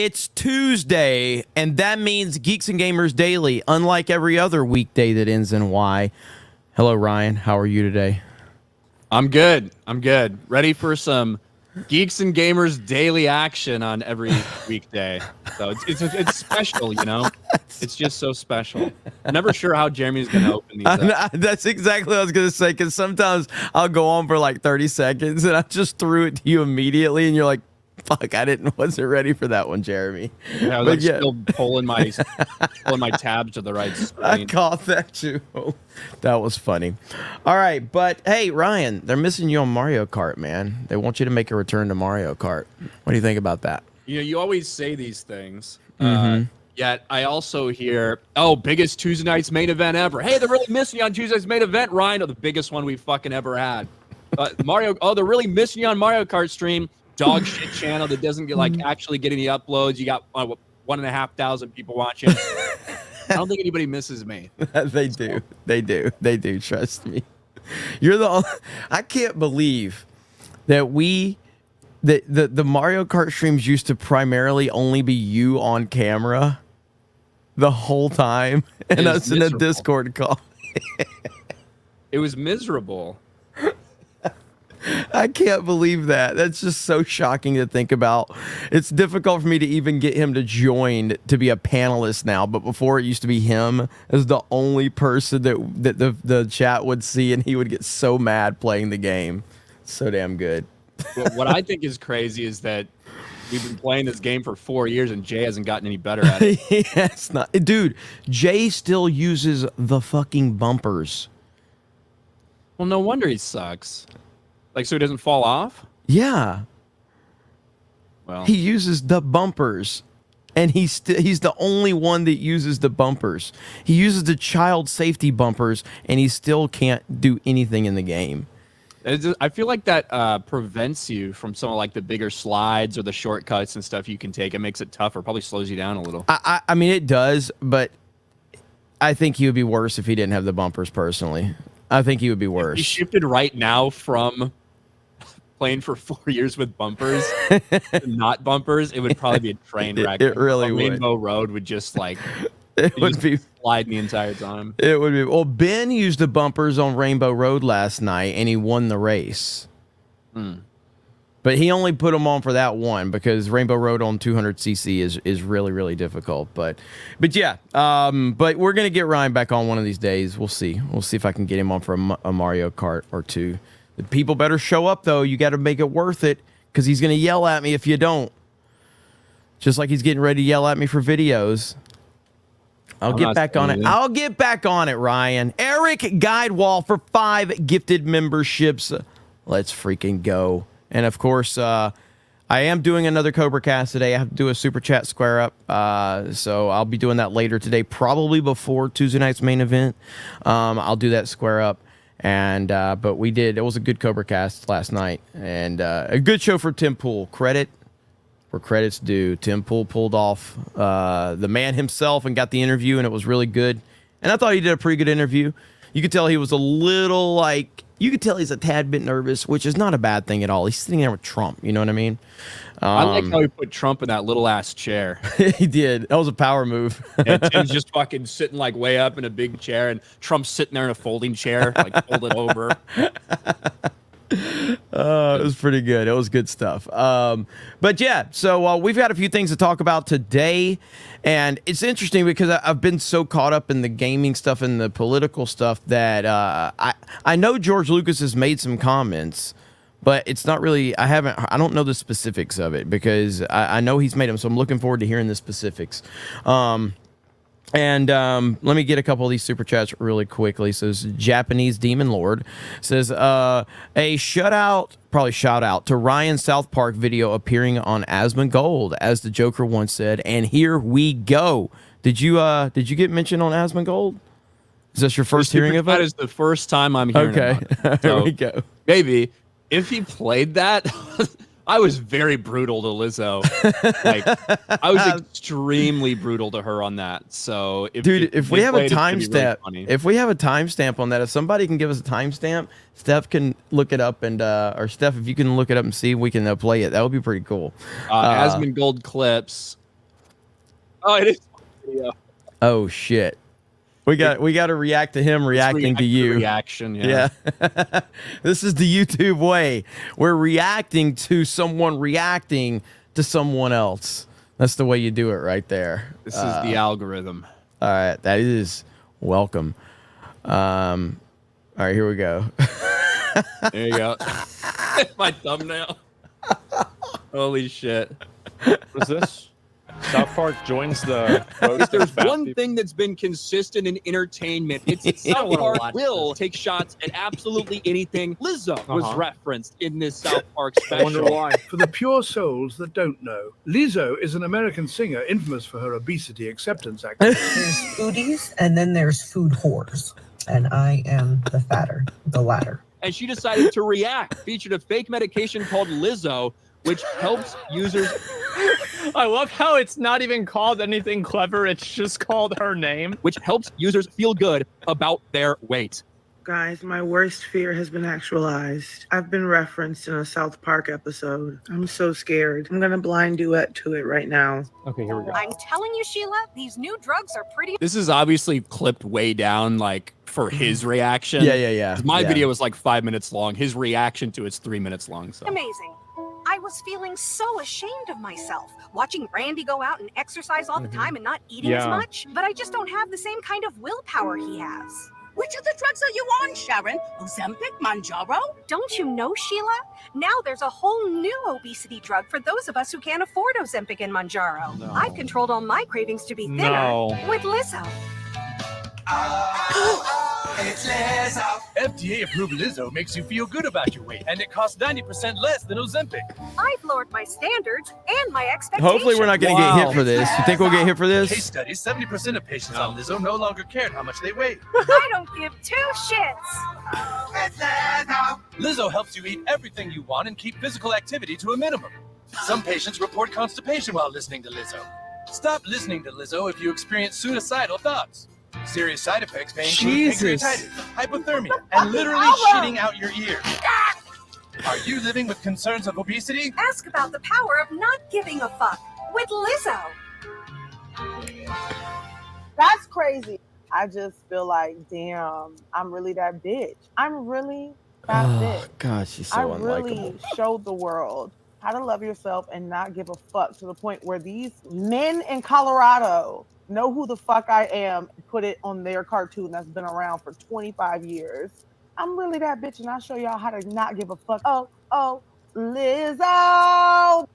It's Tuesday, and that means Geeks and Gamers Daily, unlike every other weekday that ends in Y. Hello, Ryan. How are you today? I'm good. Ready for some Geeks and Gamers Daily action on every weekday. So it's special, you know? It's just so special. I'm never sure how Jeremy's going to open these up. That's exactly what I was going to say, because sometimes I'll go on for like 30 seconds, and I just threw it to you immediately, and you're like, fuck, wasn't ready for that one, Jeremy. Yeah, I was still pulling my tabs to the right screen. I caught that too. That was funny. All right, but hey, Ryan, they're missing you on Mario Kart, man. They want you to make a return to Mario Kart. What do you think about that? You know, you always say these things. Yet I also hear, biggest Tuesday night's main event ever. Hey, they're really missing you on Tuesday's main event, Ryan. Oh, the biggest one we fucking ever had. They're really missing you on Mario Kart stream. Dog shit channel that doesn't get actually get any uploads. You got 1,500 people watching. I don't think anybody misses me. They do. Trust me. You're I can't believe that the Mario Kart streams used to primarily only be you on camera the whole time, and us in a Discord call. It was miserable. I can't believe that. That's just so shocking to think about. It's difficult for me to even get him to join to be a panelist now, but before it used to be him as the only person that the chat would see, and he would get so mad playing the game. So damn good. What I think is crazy is that we've been playing this game for 4 years and Jay hasn't gotten any better at it. Yeah, it's not. Dude, Jay still uses the fucking bumpers. Well, no wonder he sucks. Like, so he doesn't fall off? Yeah. Well, he uses the bumpers, and he's the only one that uses the bumpers. He uses the child safety bumpers, and he still can't do anything in the game. I feel like that prevents you from some of like the bigger slides or the shortcuts and stuff you can take. It makes it tougher. Probably slows you down a little. I mean, it does, but I think he would be worse if he didn't have the bumpers, personally. I think he would be worse. He shifted right now from playing for 4 years with bumpers to not bumpers. It would probably be a train wreck. It really would. Rainbow Road would just like it would be sliding the entire time. It would be. Well, Ben used the bumpers on Rainbow Road last night, and he won the race. But he only put them on for that one because Rainbow Road on 200cc is really, really difficult. But yeah, but we're gonna get Ryan back on one of these days. We'll see. We'll see if I can get him on for a Mario Kart or two. The people better show up though. You got to make it worth it, because he's gonna yell at me if you don't. Just like he's getting ready to yell at me for videos. I'll get back on it. I'll get back on it, Ryan. Eric Guidewall for 5 gifted memberships. Let's freaking go. And of course, I am doing another Cobra Cast today. I have to do a super chat square up. So I'll be doing that later today, probably before Tuesday night's main event. I'll do that square up. And but it was a good Cobra Cast last night, and a good show for Tim Pool. Credit where credit's due. Tim Pool pulled off the man himself and got the interview, and it was really good. And I thought he did a pretty good interview. You could tell he was a little you could tell he's a tad bit nervous, which is not a bad thing at all. He's sitting there with Trump, you know what I mean? I like how he put Trump in that little ass chair. He did. That was a power move. And Tim's just fucking sitting like way up in a big chair, and Trump's sitting there in a folding chair, like folded over. It was pretty good. It was good stuff. But yeah, so we've got a few things to talk about today, and it's interesting because I've been so caught up in the gaming stuff and the political stuff that I know George Lucas has made some comments, but it's not really, I don't know the specifics of it, because I know he's made them, so I'm looking forward to hearing the specifics. And let me get a couple of these super chats really quickly. Says Japanese Demon Lord says a shout out to Ryan South Park video appearing on Asmongold, as the Joker once said. And here we go. Did you get mentioned on Asmongold? Is this your first hearing of it? That is the first time I'm hearing about it. There we go. Maybe if he played that. I was very brutal to Lizzo. I was extremely brutal to her on that. So, if we have a timestamp, on that, if somebody can give us a timestamp, Steph can look it up, and or Steph, if you can look it up and see if we can play it, that would be pretty cool. Asmongold clips. Oh, it is. Yeah. Oh shit. We got to react to him reacting to you. Reaction, yeah. This is the YouTube way. We're reacting to someone reacting to someone else. That's the way you do it right there. This is the algorithm. All right, that is welcome. All right, here we go. There you go. My thumbnail. Holy shit. What is this? South Park joins the vote. If there's Fat one people. thing that's been consistent in entertainment, it's that South Park will take shots at absolutely anything. Lizzo was referenced in this South Park I wonder special. why. For the pure souls that don't know, Lizzo is an American singer infamous for her obesity acceptance activity. There's foodies and then there's food whores. And I am the latter. And she decided to react. Featured a fake medication called Lizzo, which helps users. I love how it's not even called anything clever. It's just called her name. Which helps users feel good about their weight. Guys, my worst fear has been actualized. I've been referenced in a South Park episode. I'm so scared. I'm gonna blind duet to it right now. Okay, here we go. I'm telling you, Sheila, these new drugs are pretty This is obviously clipped way down, like for his reaction. Yeah. My video was like 5 minutes long. His reaction to it's 3 minutes long. So amazing. I was feeling so ashamed of myself, watching Randy go out and exercise all the time and not eating as much. But I just don't have the same kind of willpower he has. Which of the drugs are you on, Sharon? Ozempic, Manjaro? Don't you know, Sheila? Now there's a whole new obesity drug for those of us who can't afford Ozempic and Manjaro. No. I've controlled all my cravings to be thinner No. with Lizzo. It's Lizzo. FDA-approved Lizzo makes you feel good about your weight, and it costs 90% less than Ozempic. I've lowered my standards and my expectations. Hopefully we're not going to get hit for this. You think we'll get hit for Case this? studies, 70% of patients on Lizzo no longer cared how much they weighed. I don't give two shits. It's Lizzo. Lizzo helps you eat everything you want and keep physical activity to a minimum. Some patients report constipation while listening to Lizzo. Stop listening to Lizzo if you experience suicidal thoughts. Serious side effects may include pancreatitis, hypothermia, and literally shitting out your ears. Are you living with concerns of obesity? Ask about the power of not giving a fuck with Lizzo. That's crazy. I just feel like, damn, I'm really that bitch. I'm really that bitch. God, she's so I unlikable. really showed the world how to love yourself and not give a fuck to the point where these men in Colorado know who the fuck I am, put it on their cartoon that's been around for 25 years. I'm really that bitch, and I'll show y'all how to not give a fuck. Oh, Lizzo!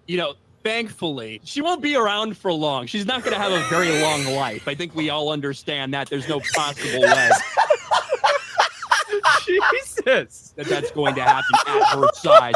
you know, thankfully, she won't be around for long. She's not going to have a very long life. I think we all understand that. There's no possible way Jesus. that's going to happen at her size.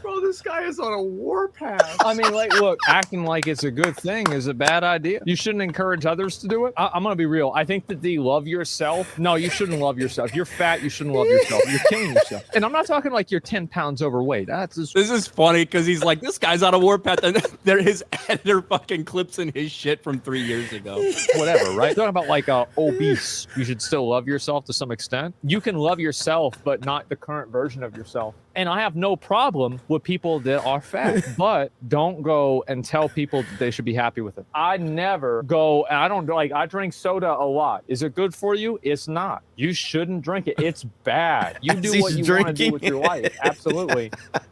Bro, this guy is on a warpath. I mean, like, look, acting like it's a good thing is a bad idea. You shouldn't encourage others to do it. I'm going to be real. I think that the love yourself. No, you shouldn't love yourself. You're fat. You shouldn't love yourself. You're killing yourself. And I'm not talking like you're 10 pounds overweight. That's just... This is funny because he's like, this guy's on a warpath. And his editor fucking clips in his shit from 3 years ago. Whatever, right? Talking about like obese. You should still love yourself to some extent. You can love yourself, but not the current version of yourself. And I have no problem with people that are fat, but don't go and tell people that they should be happy with it. I never go, and I don't like, I drink soda a lot. Is it good for you? It's not. You shouldn't drink it. It's bad. You do what you want to do with your life. Absolutely.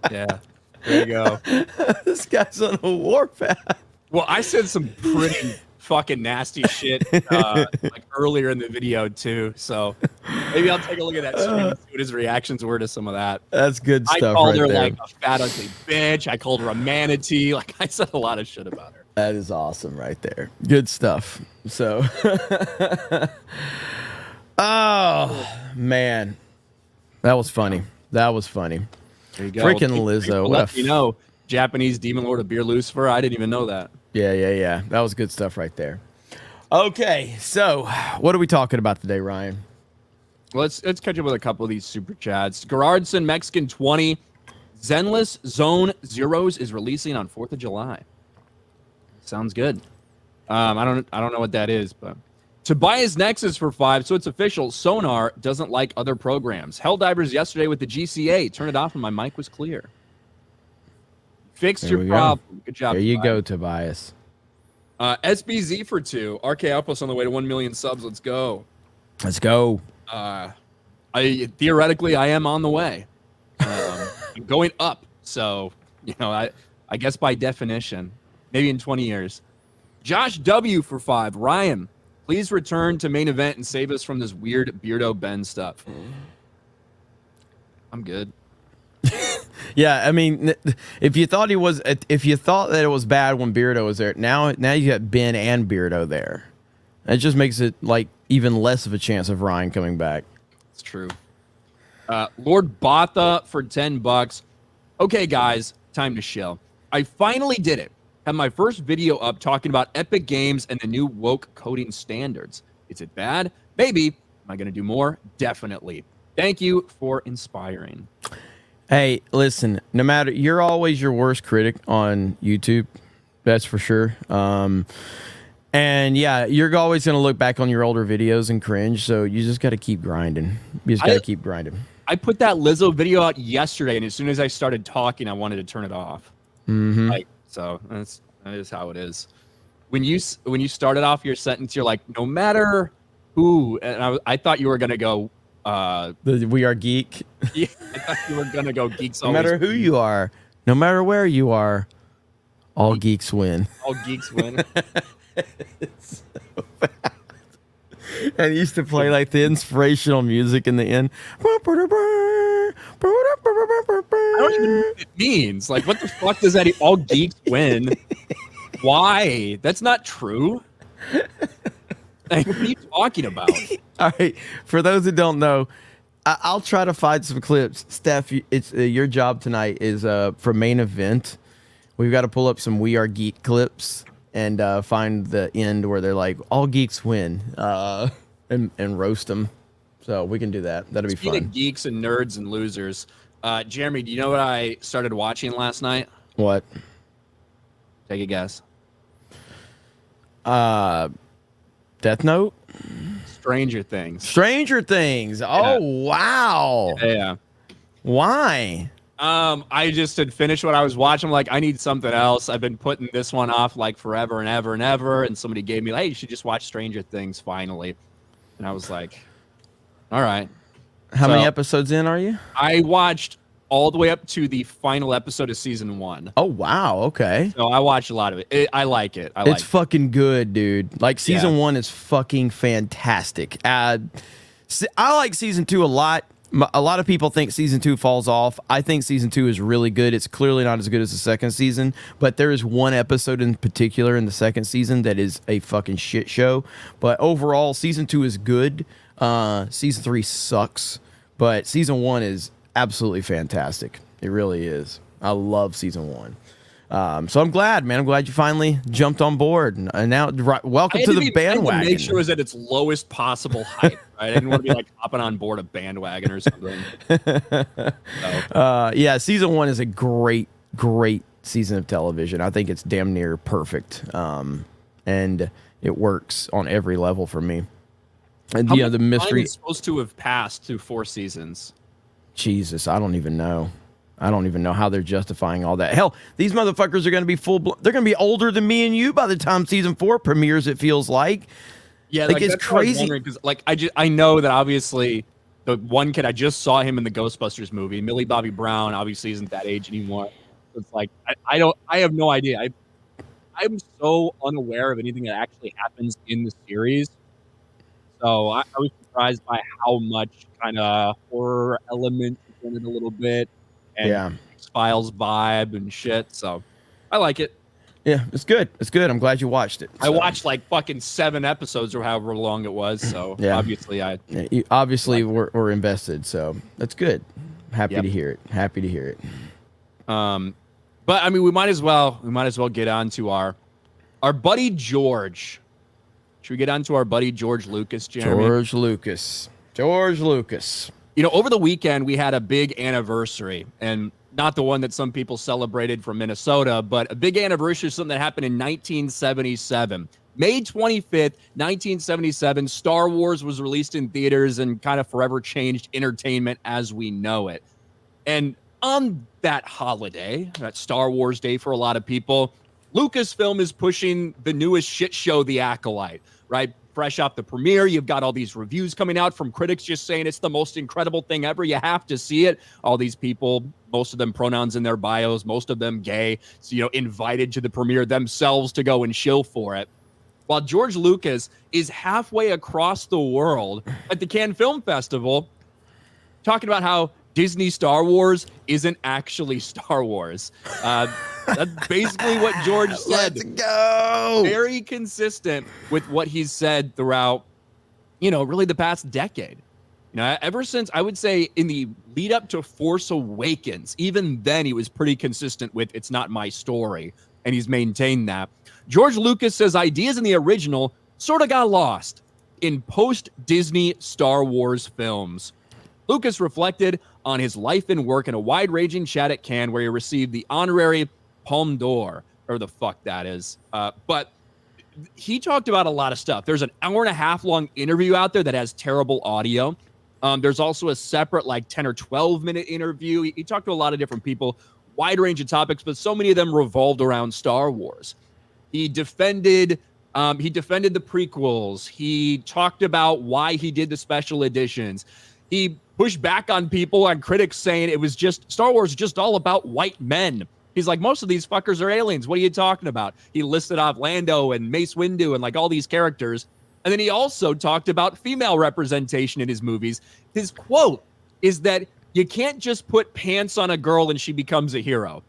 Yeah. There you go. This guy's on a warpath. Well, I said some pretty fucking nasty shit like earlier in the video too. So maybe I'll take a look at that stream and see what his reactions were to some of that. That's good stuff. I called right her there. like a fat ugly bitch. I called her a manatee. Like I said a lot of shit about her. That is awesome right there. Good stuff. So, oh man, that was funny. That was funny. There you go. Freaking Lizzo. What a you know, Japanese demon lord of beer Lucifer. I didn't even know that. Yeah. That was good stuff right there. Okay, so what are we talking about today, Ryan? Well, let's catch up with a couple of these super chats. Gerardson Mexican 20, Zenless Zone Zeros is releasing on 4th of July. Sounds good. I don't know what that is, but Tobias Nexus for 5. So it's official. Sonar doesn't like other programs. Helldivers yesterday with the GCA. Turn it off and my mic was clear. Fixed There your we go. problem. Good job. There you Tobias. go, Tobias. SBZ for 2. RK Outpost on the way to 1 million subs. Let's go. Let's go. Theoretically, I am on the way. I'm going up. So, I guess by definition, maybe in 20 years. Josh W for 5. Ryan, please return to main event and save us from this weird Beardo Ben stuff. I'm good. Yeah, I mean, if you thought that it was bad when Beardo was there, now you got Ben and Beardo there. It just makes it like even less of a chance of Ryan coming back. It's true. Lord Botha for $10. Okay, guys, time to chill. I finally did it. Have my first video up talking about Epic Games and the new woke coding standards. Is it bad? Maybe. Am I going to do more? Definitely. Thank you for inspiring. Hey, listen, no matter, you're always your worst critic on YouTube. That's for sure. And yeah, you're always going to look back on your older videos and cringe. So you just got to keep grinding. You just got to keep grinding. I put that Lizzo video out yesterday, and as soon as I started talking, I wanted to turn it off. Mm-hmm. So that is how it is. When you started off your sentence, you're like, no matter who, and I thought you were going to go, We Are Geek. Yeah, I thought you were gonna go Geeks. No matter who you are, no matter where you are, all geeks win. All geeks win. It's so bad. And it used to play like the inspirational music in the end. I don't even know what it means. Like, what the fuck does that? All geeks win. Why? That's not true. Like, what are you talking about? All right. For those that don't know, I'll try to find some clips. Steph, it's your job tonight is for main event. We've got to pull up some We Are Geek clips and find the end where they're like, all geeks win, and roast them. So we can do that. That'll be fun. Speaking of geeks and nerds and losers, Jeremy, do you know what I started watching last night? What? Take a guess. Death Note? Stranger Things. Stranger Things. Oh, wow. Yeah. Why? I just had finished what I was watching. I'm like, I need something else. I've been putting this one off like forever and ever and ever. And somebody gave me, hey, you should just watch Stranger Things finally. And I was like, all right. How many episodes in are you? I watched all the way up to the final episode of season 1. Oh, wow. Okay. So I watched a lot of it. I like it. It's fucking good, dude. Like, season 1 is fucking fantastic. I like season 2 a lot. A lot of people think season 2 falls off. I think season 2 is really good. It's clearly not as good as the second season, but there is one episode in particular in the second season that is a fucking shit show. But overall, season 2 is good. Season 3 sucks, but season 1 is absolutely fantastic. It really is. I love season 1. So I'm glad, man. I'm glad you finally jumped on board. And now, welcome to the bandwagon. I had to make sure it was at its lowest possible height. Right? I didn't want to be like hopping on board a bandwagon or something. Yeah, season 1 is a great season of television. I think it's damn near perfect. And it works on every level for me. And the mystery is supposed to have passed through 4 seasons. Jesus, I don't even know. I don't even know how they're justifying all that. Hell, these motherfuckers are going to be they're going to be older than me and you by the time season 4 premieres, it feels like. Yeah, like it's crazy. Because like I know that obviously the one kid, I just saw him in the Ghostbusters movie. Millie Bobby Brown obviously isn't that age anymore. It's like I have no idea. I'm so unaware of anything that actually happens in the series. So I was surprised by how much kind of horror element in it a little bit. And X-Files vibe and shit. So I like it. Yeah, it's good. It's good. I'm glad you watched it. So. I watched like fucking 7 episodes or however long it was. So obviously you obviously we're invested. So that's good. Happy to hear it. Happy to hear it. But I mean, we might as well get on to our buddy George. Should we get on to our buddy George Lucas, Jeremy? George Lucas. You know, over the weekend, we had a big anniversary, and not the one that some people celebrated from Minnesota, but a big anniversary of something that happened in 1977. May 25th, 1977, Star Wars was released in theaters and kind of forever changed entertainment as we know it. And on that holiday, that Star Wars Day for a lot of people, Lucasfilm is pushing the newest shit show, The Acolyte, right? Fresh off the premiere, you've got all these reviews coming out from critics just saying it's the most incredible thing ever. You have to see it. All these people, most of them pronouns in their bios, most of them gay, so, invited to the premiere themselves to go and shill for it. While George Lucas is halfway across the world at the Cannes Film Festival talking about how Disney Star Wars isn't actually Star Wars. That's basically what George said. Let's go. Very consistent with what he's said throughout, really the past decade. Ever since, I would say, in the lead up to Force Awakens, even then he was pretty consistent with it's not my story, and he's maintained that. George Lucas says ideas in the original sort of got lost in post-Disney Star Wars films. Lucas reflected on his life and work in a wide-ranging chat at Cannes where he received the honorary Palme d'Or, or the fuck that is. But he talked about a lot of stuff. There's an hour-and-a-half long interview out there that has terrible audio. There's also a separate 10 or 12-minute interview. He talked to a lot of different people, wide range of topics, but so many of them revolved around Star Wars. He defended the prequels. He talked about why he did the special editions. He pushed back on people and critics saying it was just Star Wars is just all about white men. He's like, most of these fuckers are aliens. What are you talking about? He listed off Lando and Mace Windu and all these characters. And then he also talked about female representation in his movies. His quote is that you can't just put pants on a girl and she becomes a hero,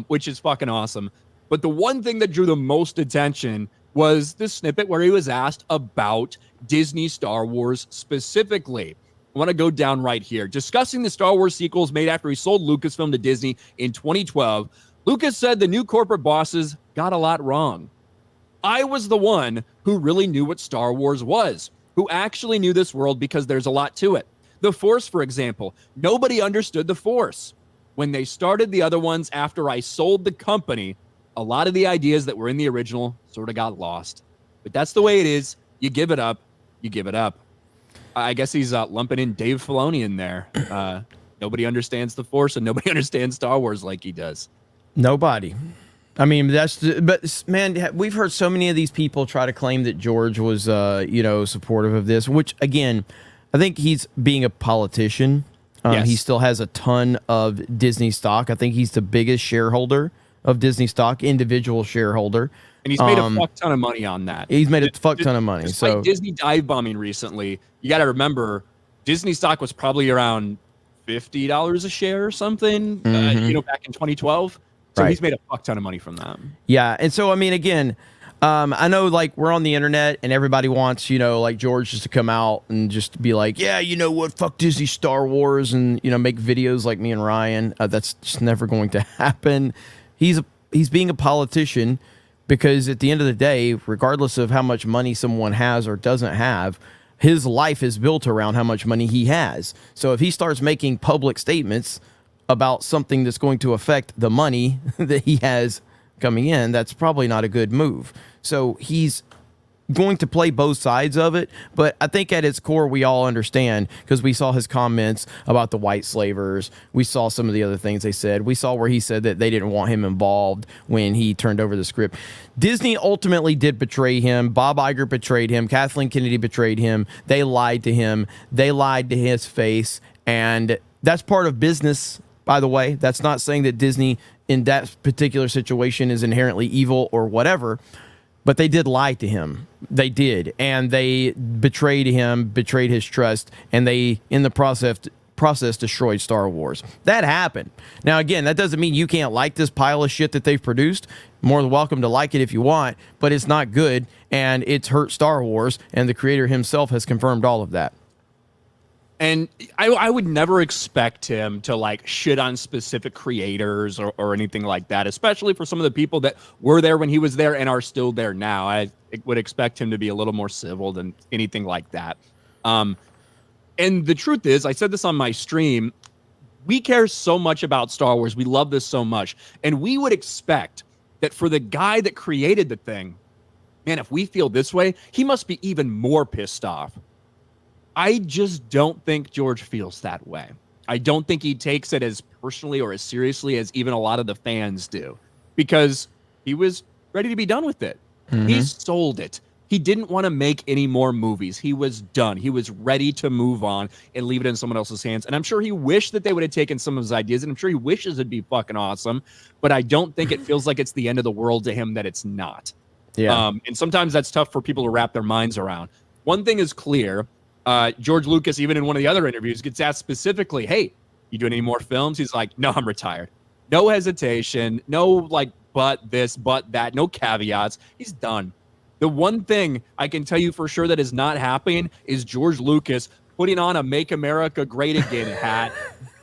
which is fucking awesome. But the one thing that drew the most attention was the snippet where he was asked about Disney Star Wars specifically. I want to go down right here. Discussing the Star Wars sequels made after he sold Lucasfilm to Disney in 2012, Lucas said the new corporate bosses got a lot wrong. I was the one who really knew what Star Wars was, who actually knew this world because there's a lot to it. The Force, for example, nobody understood the Force. When they started the other ones after I sold the company, a lot of the ideas that were in the original sort of got lost. But that's the way it is. You give it up. You give it up. I guess he's lumping in Dave Filoni in there. Nobody understands the Force and nobody understands Star Wars like he does. Nobody. I mean, but man, we've heard so many of these people try to claim that George was, supportive of this, which again, I think he's being a politician. Yes. He still has a ton of Disney stock. I think he's the biggest shareholder of Disney stock, individual shareholder. And he's made a fuck ton of money on that. He's made a fuck ton of money. So Disney dive bombing recently, you got to remember, Disney stock was probably around $50 a share or something, back in 2012. So he's made a fuck ton of money from that. Yeah. And so, I mean, again, I know we're on the internet and everybody wants, George just to come out and just be like, yeah, you know what, fuck Disney Star Wars and, make videos like me and Ryan. That's just never going to happen. He's being a politician because at the end of the day, regardless of how much money someone has or doesn't have, his life is built around how much money he has. So if he starts making public statements about something that's going to affect the money that he has coming in, that's probably not a good move. So he's going to play both sides of it, but I think at its core we all understand, because we saw his comments about the white slavers, we saw some of the other things they said, we saw where he said that they didn't want him involved when he turned over the script. Disney ultimately did betray him. Bob Iger betrayed him. Kathleen Kennedy betrayed him. They lied to him. They lied to his face, and that's part of business, by the way. That's not saying that Disney in that particular situation is inherently evil or whatever, but they did lie to him. They did. And they betrayed him, betrayed his trust, and they, in the process destroyed Star Wars. That happened. Now, again, that doesn't mean you can't like this pile of shit that they've produced. More than welcome to like it if you want, but it's not good, and it's hurt Star Wars, and the creator himself has confirmed all of that. And I would never expect him to shit on specific creators or anything like that, especially for some of the people that were there when he was there and are still there now. I would expect him to be a little more civil than anything like that. And the truth is, I said this on my stream, we care so much about Star Wars. We love this so much. And we would expect that for the guy that created the thing, man, if we feel this way, he must be even more pissed off. I just don't think George feels that way. I don't think he takes it as personally or as seriously as even a lot of the fans do. Because he was ready to be done with it. He sold it. He didn't want to make any more movies. He was done. He was ready to move on and leave it in someone else's hands. And I'm sure he wished that they would have taken some of his ideas, and I'm sure he wishes it'd be fucking awesome. But I don't think it feels like it's the end of the world to him that it's not. Yeah. And sometimes that's tough for people to wrap their minds around. One thing is clear. George Lucas, even in one of the other interviews, gets asked specifically, hey, you doing any more films? He's like, no, I'm retired. No hesitation. No, like, but this, but that. No caveats. He's done. The one thing I can tell you for sure that is not happening is George Lucas putting on a Make America Great Again hat,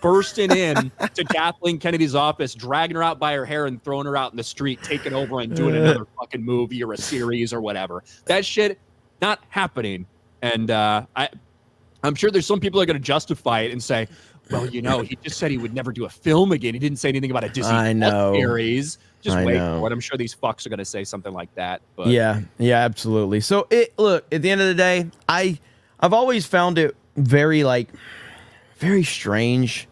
bursting in to Kathleen Kennedy's office, dragging her out by her hair and throwing her out in the street, taking over and doing another fucking movie or a series or whatever. That shit not happening. And I'm sure there's some people that are going to justify it and say, well, you know, he just said he would never do a film again. He didn't say anything about a Disney series. Just wait for it. I'm sure these fucks are going to say something like that. But yeah, absolutely. So look, at the end of the day, I've always found it very strange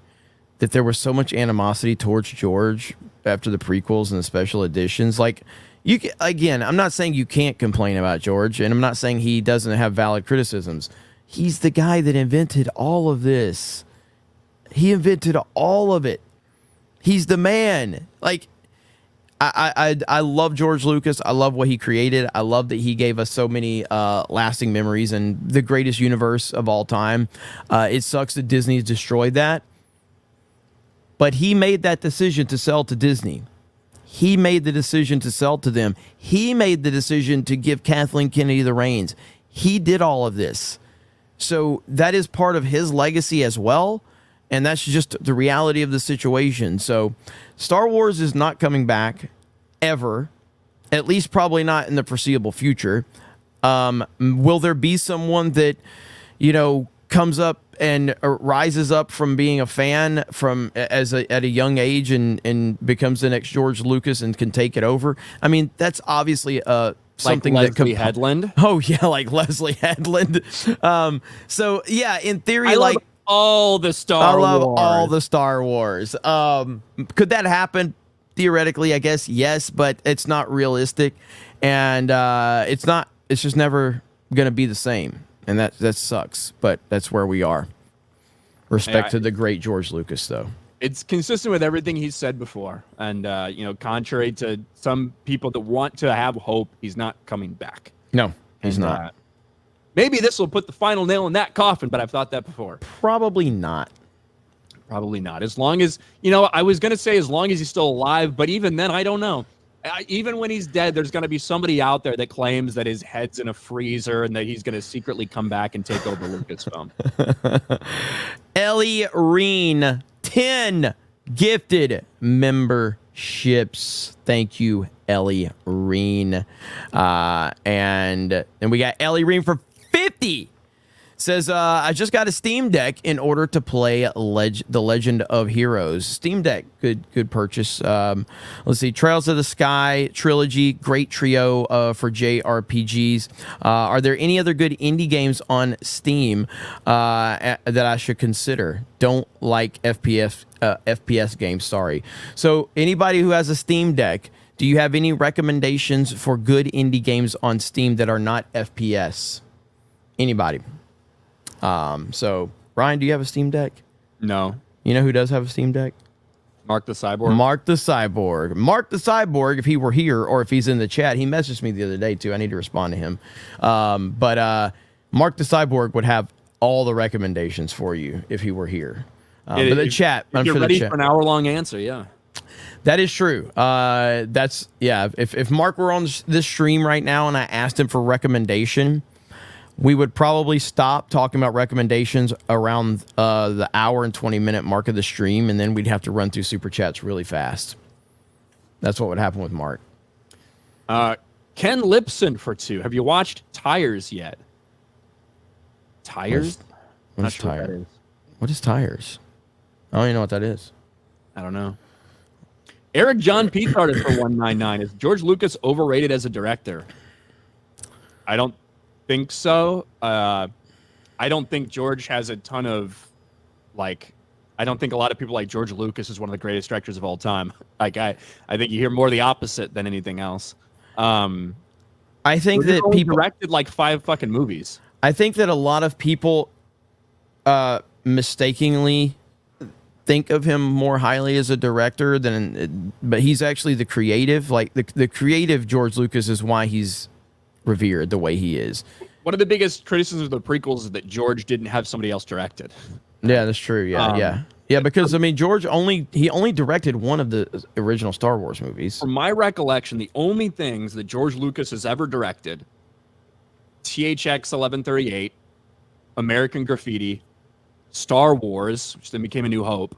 that there was so much animosity towards George after the prequels and the special editions. Like, I'm not saying you can't complain about George, and I'm not saying he doesn't have valid criticisms. He's the guy that invented all of this. He invented all of it. He's the man. Like, I love George Lucas. I love what he created. I love that he gave us so many lasting memories and the greatest universe of all time. It sucks that Disney's destroyed that. But he made that decision to sell to Disney. He made the decision to sell to them. He made the decision to give Kathleen Kennedy the reins. He did all of this. So that is part of his legacy as well. And that's just the reality of the situation. So Star Wars is not coming back ever, at least probably not in the foreseeable future. Will there be someone that, comes up and rises up from being a fan at a young age and becomes the next George Lucas and can take it over? I mean, that's obviously something like that Leslie Headland. Oh yeah, like Leslie Headland. So yeah, in theory, all the Star Wars. I love all the Star Wars. Could that happen? Theoretically, I guess yes, but it's not realistic, and it's just never gonna be the same, and that sucks. But that's where we are. Respect to the great George Lucas, though. It's consistent with everything he's said before, and contrary to some people that want to have hope, he's not coming back. No, he's not. Maybe this will put the final nail in that coffin, but I've thought that before. Probably not. Probably not. As long as, I was going to say as long as he's still alive, but even then, I don't know. Even when he's dead, there's going to be somebody out there that claims that his head's in a freezer and that he's going to secretly come back and take over Lucasfilm. Ellie Reen, 10 gifted memberships. Thank you, Ellie Reen. And we got Ellie Reen for 50. Says, I just got a Steam Deck in order to play The Legend of Heroes. Steam Deck, good purchase. Let's see, Trails of the Sky trilogy, great trio for JRPGs. Are there any other good indie games on Steam that I should consider? Don't like FPS games, sorry. So anybody who has a Steam Deck, do you have any recommendations for good indie games on Steam that are not FPS? Anybody? So Ryan, do you have a Steam Deck? No. You know who does have a Steam Deck? Mark the Cyborg. Mark the Cyborg, if he were here or if he's in the chat, he messaged me the other day too. I need to respond to him. But Mark the Cyborg would have all the recommendations for you if he were here. But the chat, I'm sure ready for an hour-long answer, yeah. That is true. If Mark were on this stream right now and I asked him for recommendation, we would probably stop talking about recommendations around the hour and 20-minute mark of the stream, and then we'd have to run through super chats really fast. That's what would happen with Mark. Ken Lipson for 2. Have you watched Tires yet? Tires? What is Tires? What is Tires? I don't even know what that is. I don't know. Eric John P. started for 199. Is George Lucas overrated as a director? I don't think so. I don't think George has a ton of I don't think a lot of people like George Lucas is one of the greatest directors of all time. Like I think you hear more the opposite than anything else. I think that only people directed like 5 fucking movies. I think that a lot of people mistakenly think of him more highly as a director but he's actually the creative. Like the creative George Lucas is why he's revered the way he is. One of the biggest criticisms of the prequels is that George didn't have somebody else directed. Yeah, that's true. Yeah. Because I mean, George only directed one of the original Star Wars movies. From my recollection, the only things that George Lucas has ever directed: THX 1138, American Graffiti, Star Wars, which then became A New Hope,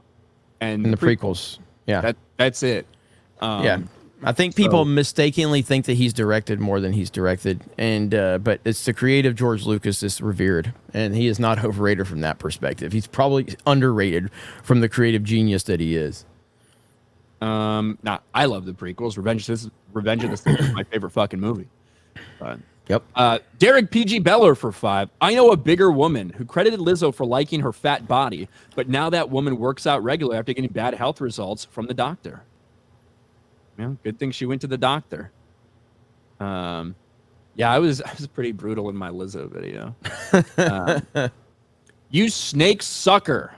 and the prequels. Yeah, that's it. I think people mistakenly think that he's directed more than he's directed, and but it's the creative George Lucas is revered, and he is not overrated from that perspective. He's probably underrated from the creative genius that he is. Nah, I love the prequels. Revenge of the Sith is my favorite fucking movie. Yep. Derek PG Beller for 5. I know a bigger woman who credited Lizzo for liking her fat body, but now that woman works out regularly after getting bad health results from the doctor. Yeah, good thing she went to the doctor. I was pretty brutal in my Lizzo video. You snake sucker.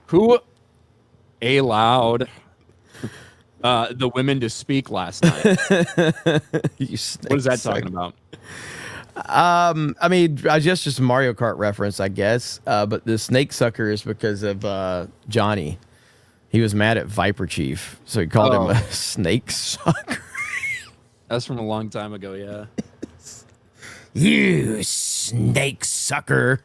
Who allowed the women to speak last night? What is that talking about? I mean, I just a Mario Kart reference, I guess. But the snake sucker is because of Johnny. He was mad at Viper Chief, so he called him a snake sucker. That's from a long time ago, yeah. You snake sucker.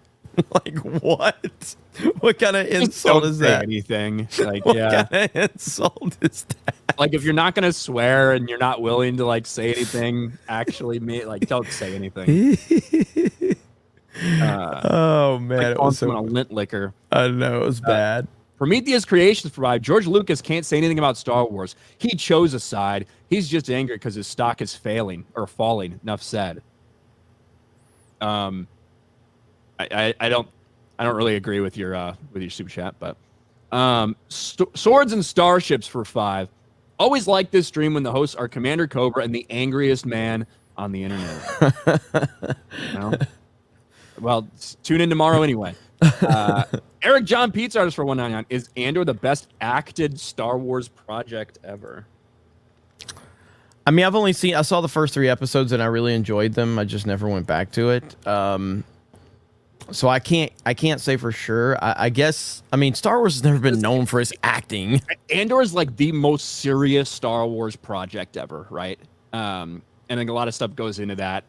Like, what? What kind of insult is that? Anything. Like, what kind of insult is that? Like, if you're not going to swear and you're not willing to, like, say anything, actually, don't say anything. Oh, man. Like, it was a lint liquor. I know, it was bad. Prometheus Creations provide. George Lucas can't say anything about Star Wars. He chose a side. He's just angry because his stock is falling. Enough said. I don't really agree with your super chat, but Swords and Starships for 5. Always like this stream when the hosts are Commander Cobra and the angriest man on the internet. Well, tune in tomorrow anyway. Eric John Pizza Artist for 199. Is Andor the best acted Star Wars project ever? I mean, I saw the first 3 episodes and I really enjoyed them. I just never went back to it. So I can't say for sure. I guess, I mean, Star Wars has never been known for its acting. Andor is like the most serious Star Wars project ever, right? And like a lot of stuff goes into that.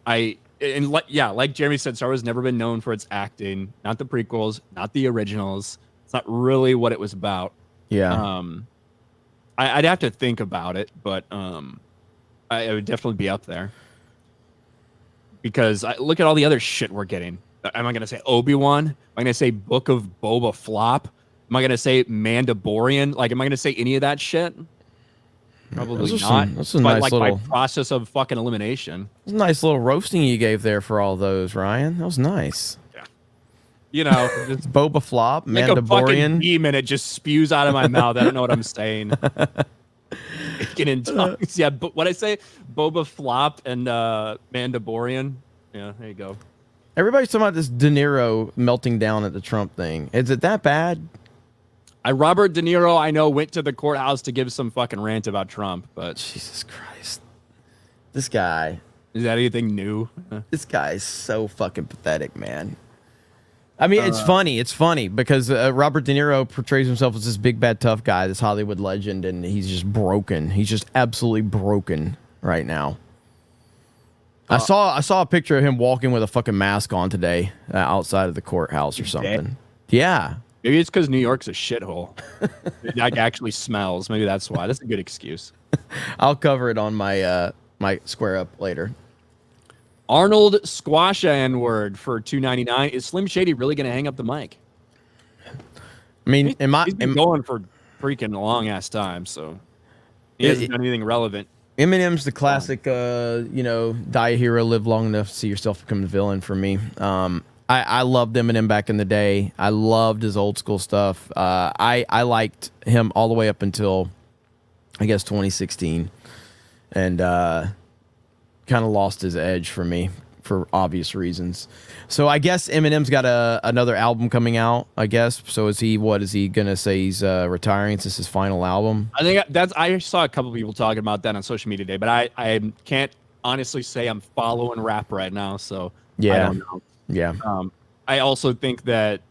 Like Jeremy said, Star Wars has never been known for its acting. Not the prequels, not the originals. It's not really what it was about. Yeah. I'd have to think about it, but I would definitely be up there. Because look at all the other shit we're getting. Am I going to say Obi-Wan? Am I going to say Book of Boba Flop? Am I going to say Mandalorian? Like, am I going to say any of that shit? Probably not. That's a nice little by process of fucking elimination. That's a nice little roasting you gave there for all those, Ryan. That was nice. Yeah. You know, it's Boba Flop, like a fucking Mandalorian. demon. It just spews out of my mouth. I don't know what I'm saying. Speaking in tongues. Yeah, but what I say, Boba Flop and Mandalorian. Yeah, there you go. Everybody's talking about this De Niro melting down at the Trump thing. Is it that bad? Robert De Niro, I know, went to the courthouse to give some fucking rant about Trump, but Jesus Christ, this guy. Is that anything new? This guy is so fucking pathetic, man. I mean, it's funny. It's funny because Robert De Niro portrays himself as this big bad tough guy, this Hollywood legend, and he's just broken. He's just absolutely broken right now. I saw a picture of him walking with a fucking mask on today outside of the courthouse or something. Yeah. Maybe it's because New York's a shithole. It like actually smells. Maybe that's why. That's a good excuse. I'll cover it on my my square up later. Arnold Squasha N-word for $2.99. Is Slim Shady really going to hang up the mic? I mean, he's been going for freaking a long ass time, so he hasn't done anything relevant. Eminem's the classic, die a hero, live long enough to see yourself become the villain for me. I loved Eminem back in the day. I loved his old school stuff. I liked him all the way up until, I guess, 2016. And kind of lost his edge for me for obvious reasons. So I guess Eminem's got another album coming out, I guess. So is he going to say he's retiring since his final album? I think I saw a couple people talking about that on social media today, but I can't honestly say I'm following rap right now, so Yeah. I don't know. Yeah. I also think that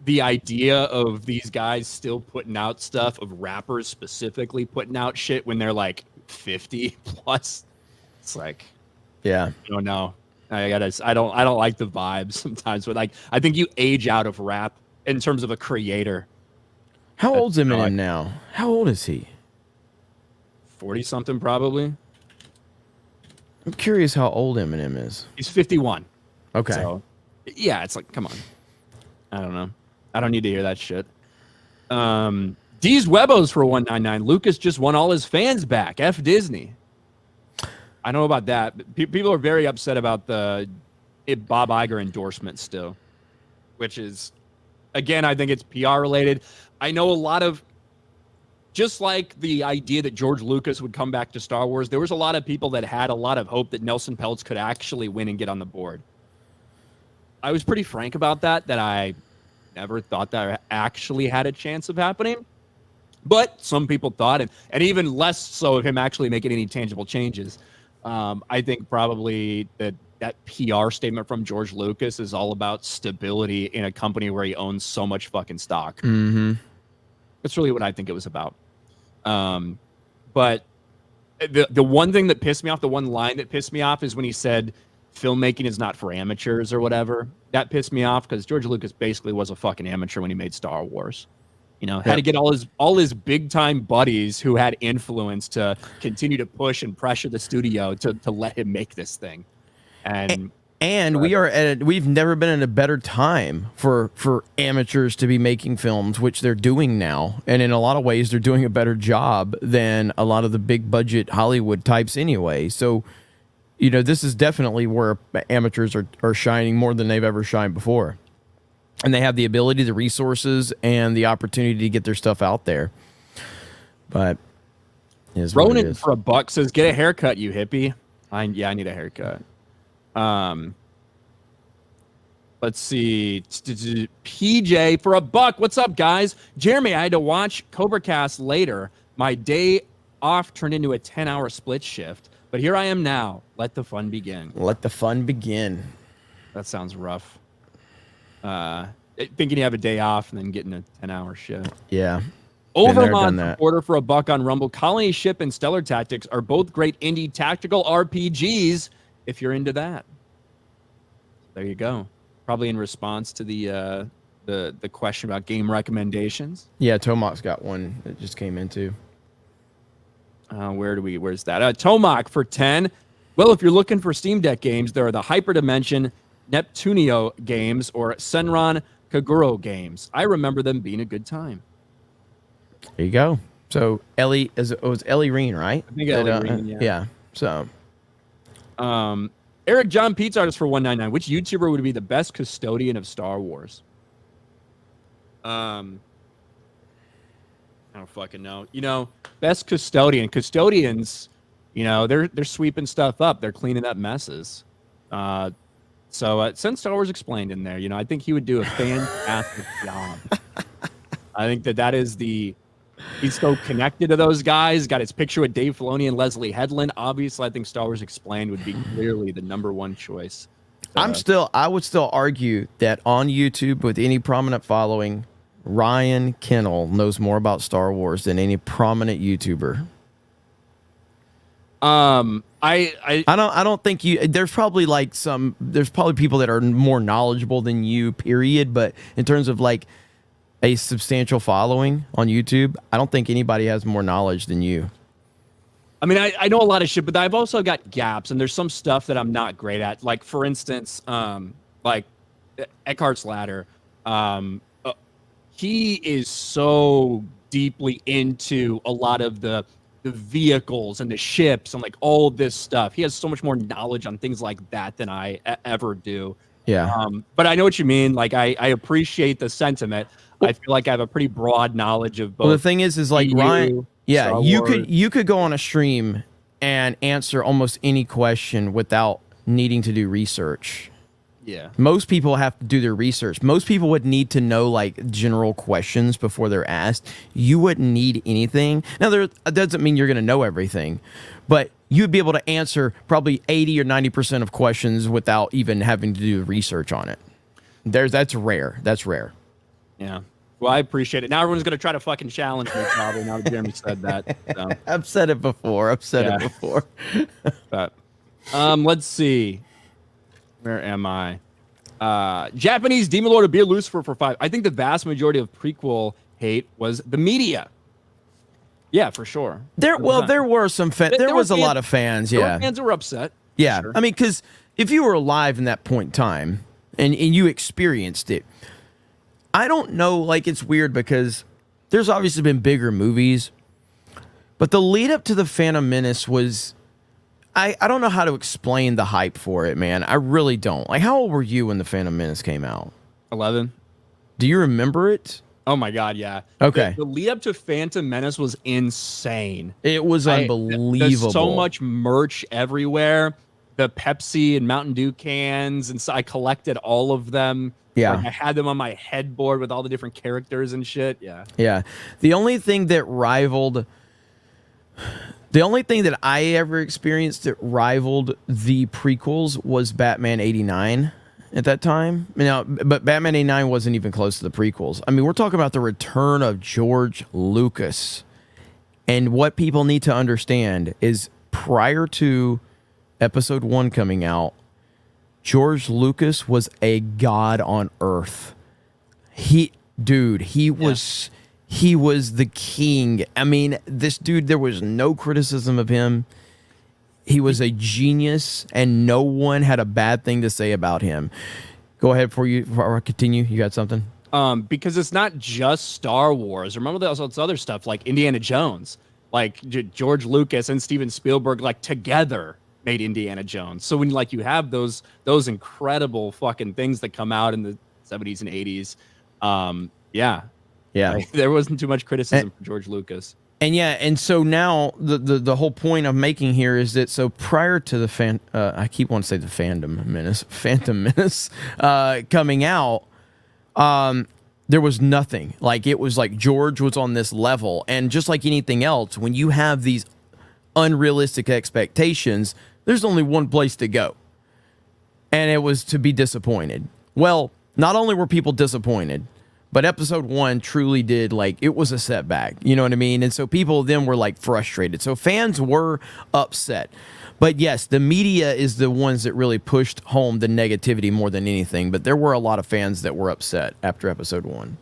the idea of these guys still putting out stuff, of rappers specifically putting out shit when they're like 50 plus, it's like, Yeah. I don't know. I don't like the vibes sometimes, but like I think you age out of rap in terms of a creator. How old's Eminem now? How old is he? 40 something probably. I'm curious how old Eminem is. He's 51. Okay. So, yeah, it's like, come on. I don't know. I don't need to hear that shit. D's Webos for 199. Lucas just won all his fans back. F Disney. I know about that. People are very upset about the Bob Iger endorsement still, which is, again, I think it's PR related. I know a lot of, just like the idea that George Lucas would come back to Star Wars, there was a lot of people that had a lot of hope that Nelson Peltz could actually win and get on the board. I was pretty frank about that I never thought that actually had a chance of happening. But some people thought, and even less so of him actually making any tangible changes. I think probably that PR statement from George Lucas is all about stability in a company where he owns so much fucking stock. Mm-hmm. That's really what I think it was about. But the one thing that pissed me off, the one line that pissed me off is when he said filmmaking is not for amateurs or whatever. That pissed me off because George Lucas basically was a fucking amateur when he made Star Wars. You know, had to get all his big time buddies who had influence to continue to push and pressure the studio to let him make this thing. And we've never been in a better time for amateurs to be making films, which they're doing now. And in a lot of ways, they're doing a better job than a lot of the big budget Hollywood types anyway. So, you know, this is definitely where amateurs are shining more than they've ever shined before. And they have the ability, the resources, and the opportunity to get their stuff out there. But Ronan for $1 says, "Get a haircut, you hippie." I need a haircut. Let's see. PJ for $1. What's up, guys? Jeremy, I had to watch Cobra Cast later. My day off turned into a 10-hour split shift, but here I am now. Let the fun begin. Let the fun begin. That sounds rough. Thinking you have a day off and then getting a 10-hour shift. Yeah. Overmont supporter for $1 on Rumble. Colony Ship and Stellar Tactics are both great indie tactical RPGs if you're into that. There you go. Probably in response to the question about game recommendations. Yeah, Tomok's got one that just came in too. Where's that? Tomak for 10. Well, if you're looking for Steam Deck games, there are the Hyperdimension Neptunio games or Senran Kaguro games. I remember them being a good time. There you go. So Ellie, it was Ellie Reen, right? I think Ellie Reen, yeah. Yeah. So, Eric John Pizza Artist for 199. Which YouTuber would be the best custodian of Star Wars? I don't fucking know. You know, best custodian. Custodians, you know, they're sweeping stuff up. They're cleaning up messes. So send Star Wars Explained in there. You know, I think he would do a fantastic job. I think that is he's so connected to those guys. Got his picture with Dave Filoni and Leslie Headland. Obviously, I think Star Wars Explained would be clearly the #1 choice. I would still argue that on YouTube with any prominent following, Ryan Kennel knows more about Star Wars than any prominent YouTuber. I don't think there's probably people that are more knowledgeable than you, period. But in terms of like a substantial following on YouTube, I don't think anybody has more knowledge than you. I mean, I know a lot of shit, but I've also got gaps, and there's some stuff that I'm not great at. Like, for instance, like Eckhart's Ladder. He is so deeply into a lot of the vehicles and the ships and like all this stuff. He has so much more knowledge on things like that than I ever do. Yeah. But I know what you mean. Like, I appreciate the sentiment. I feel like I have a pretty broad knowledge of both. Well, the thing is like EU, Ryan. Yeah, Star you Wars. could go on a stream and answer almost any question without needing to do research. Yeah. Most people have to do their research. Most people would need to know like general questions before they're asked. You wouldn't need anything. Now, that doesn't mean you're going to know everything, but you'd be able to answer probably 80 or 90% of questions without even having to do research on it. That's rare. That's rare. Yeah. Well, I appreciate it. Now everyone's going to try to fucking challenge me probably now that Jeremy said that. So. I've said it before. But let's see. Where am I? Japanese Demon Lord of Beer Lucifer for 5. I think the vast majority of prequel hate was the media. Yeah, for sure. There were some there was a lot of fans. There Yeah, were fans who were upset. Yeah, sure. I mean, because if you were alive in that point in time and you experienced it, I don't know. Like, it's weird because there's obviously been bigger movies, but the lead up to the Phantom Menace was. I don't know how to explain the hype for it, man. I really don't. Like, how old were you when the Phantom Menace came out? 11. Do you remember it? Oh my god, yeah. Okay. The lead up to Phantom Menace was insane. It was unbelievable. There's so much merch everywhere. The Pepsi and Mountain Dew cans, and so I collected all of them. Yeah. Like, I had them on my headboard with all the different characters and shit. Yeah. Yeah. The only thing that I ever experienced that rivaled the prequels was Batman 89 at that time. Now, but Batman 89 wasn't even close to the prequels. I mean, we're talking about the return of George Lucas. And what people need to understand is prior to Episode 1 coming out, George Lucas was a god on earth. He was the king. I mean, this dude, there was no criticism of him. He was a genius, and no one had a bad thing to say about him. Go ahead before I continue. You got something? Because it's not just Star Wars. Remember there's other stuff like Indiana Jones. Like George Lucas and Steven Spielberg, like, together made Indiana Jones. So when you have those incredible fucking things that come out in the 70s and 80s, yeah. Like, there wasn't too much criticism for George Lucas. And so now the whole point I'm making here is that so prior to the I keep wanting to say the Phantom Menace coming out, there was nothing. Like, it was like George was on this level, and just like anything else, when you have these unrealistic expectations, there's only one place to go, and it was to be disappointed. Well, not only were people disappointed, but Episode 1 truly did, like, it was a setback. You know what I mean? And so people then were, like, frustrated. So fans were upset. But yes, the media is the ones that really pushed home the negativity more than anything. But there were a lot of fans that were upset after Episode 1.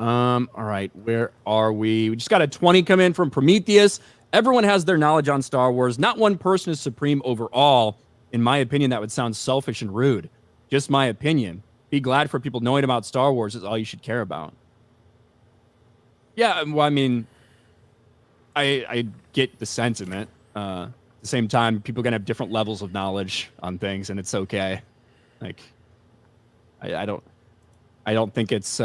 All right, where are we? We just got a 20 come in from Prometheus. Everyone has their knowledge on Star Wars. Not one person is supreme over all. In my opinion, that would sound selfish and rude. Just my opinion. Be glad for people knowing about Star Wars is all you should care about. Yeah, well, I mean, I get the sentiment. At the same time, people are going to have different levels of knowledge on things, and it's okay. Like, I don't think it's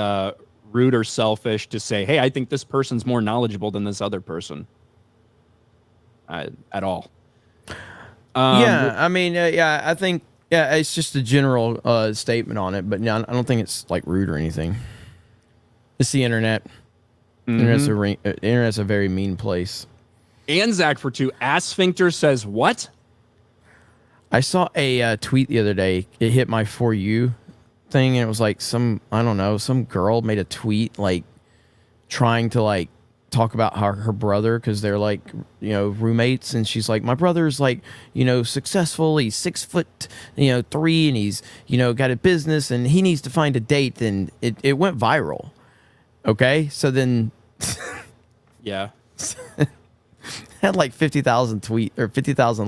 rude or selfish to say, hey, I think this person's more knowledgeable than this other person. At all. I mean, I think... Yeah, it's just a general statement on it, but no, I don't think it's like rude or anything. It's the internet. Mm-hmm. Internet's a very mean place. Anzac for 2. Asphincter says what? I saw a tweet the other day. It hit my For You thing, and it was like some girl made a tweet like trying to like talk about her brother because they're like, roommates, and she's like, my brother's like, successful, he's 6 foot 3, and he's got a business, and he needs to find a date, and it went viral. Okay, so then yeah, had like 50,000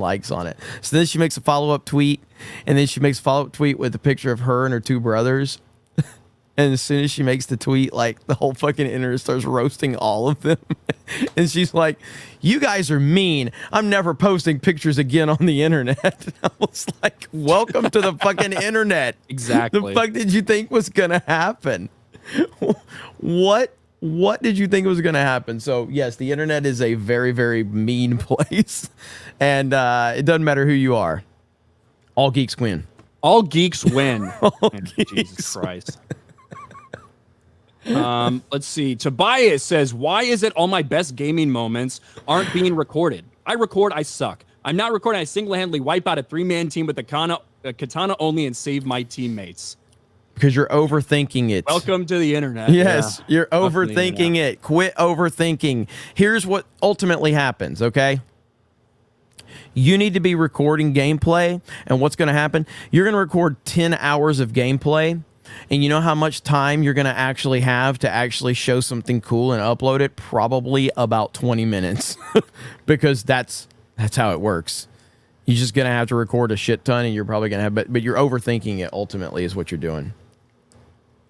likes on it. So then she makes a follow-up tweet, and then she makes a follow-up tweet with a picture of her and her 2 brothers. And as soon as she makes the tweet, like the whole fucking internet starts roasting all of them. And she's like, "You guys are mean. I'm never posting pictures again on the internet." And I was like, welcome to the fucking internet. Exactly. The fuck did you think was gonna happen? What did you think was gonna happen? So yes, the internet is a very, very mean place. And it doesn't matter who you are. All geeks win. All geeks win. Geeks Jesus Christ. Let's see. Tobias says, "Why is it all my best gaming moments aren't being recorded? I record, I suck. I'm not recording. I single-handedly wipe out a 3-man team with a katana only and save my teammates." Because you're overthinking it. Welcome to the internet. Yes, Yeah. you're overthinking it. Quit overthinking. Here's what ultimately happens, okay? You need to be recording gameplay, and what's going to happen? You're going to record 10 hours of gameplay, and you know how much time you're going to actually have to actually show something cool and upload it? Probably about 20 minutes, because that's how it works. You're just going to have to record a shit ton, and you're probably going to have, but you're overthinking it ultimately is what you're doing.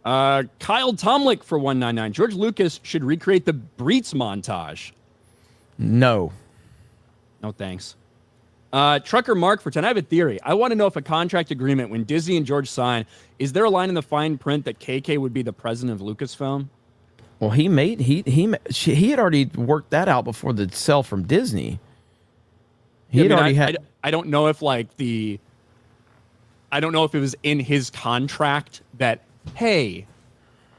Kyle Tomlick for 199. George Lucas should recreate the Breets montage. No. No thanks. Trucker Mark for 10. I have a theory. I want to know if a contract agreement when Disney and George sign, is there a line in the fine print that KK would be the president of Lucasfilm? Well, he had already worked that out before the sell from Disney. I don't know if I don't know if it was in his contract that, hey,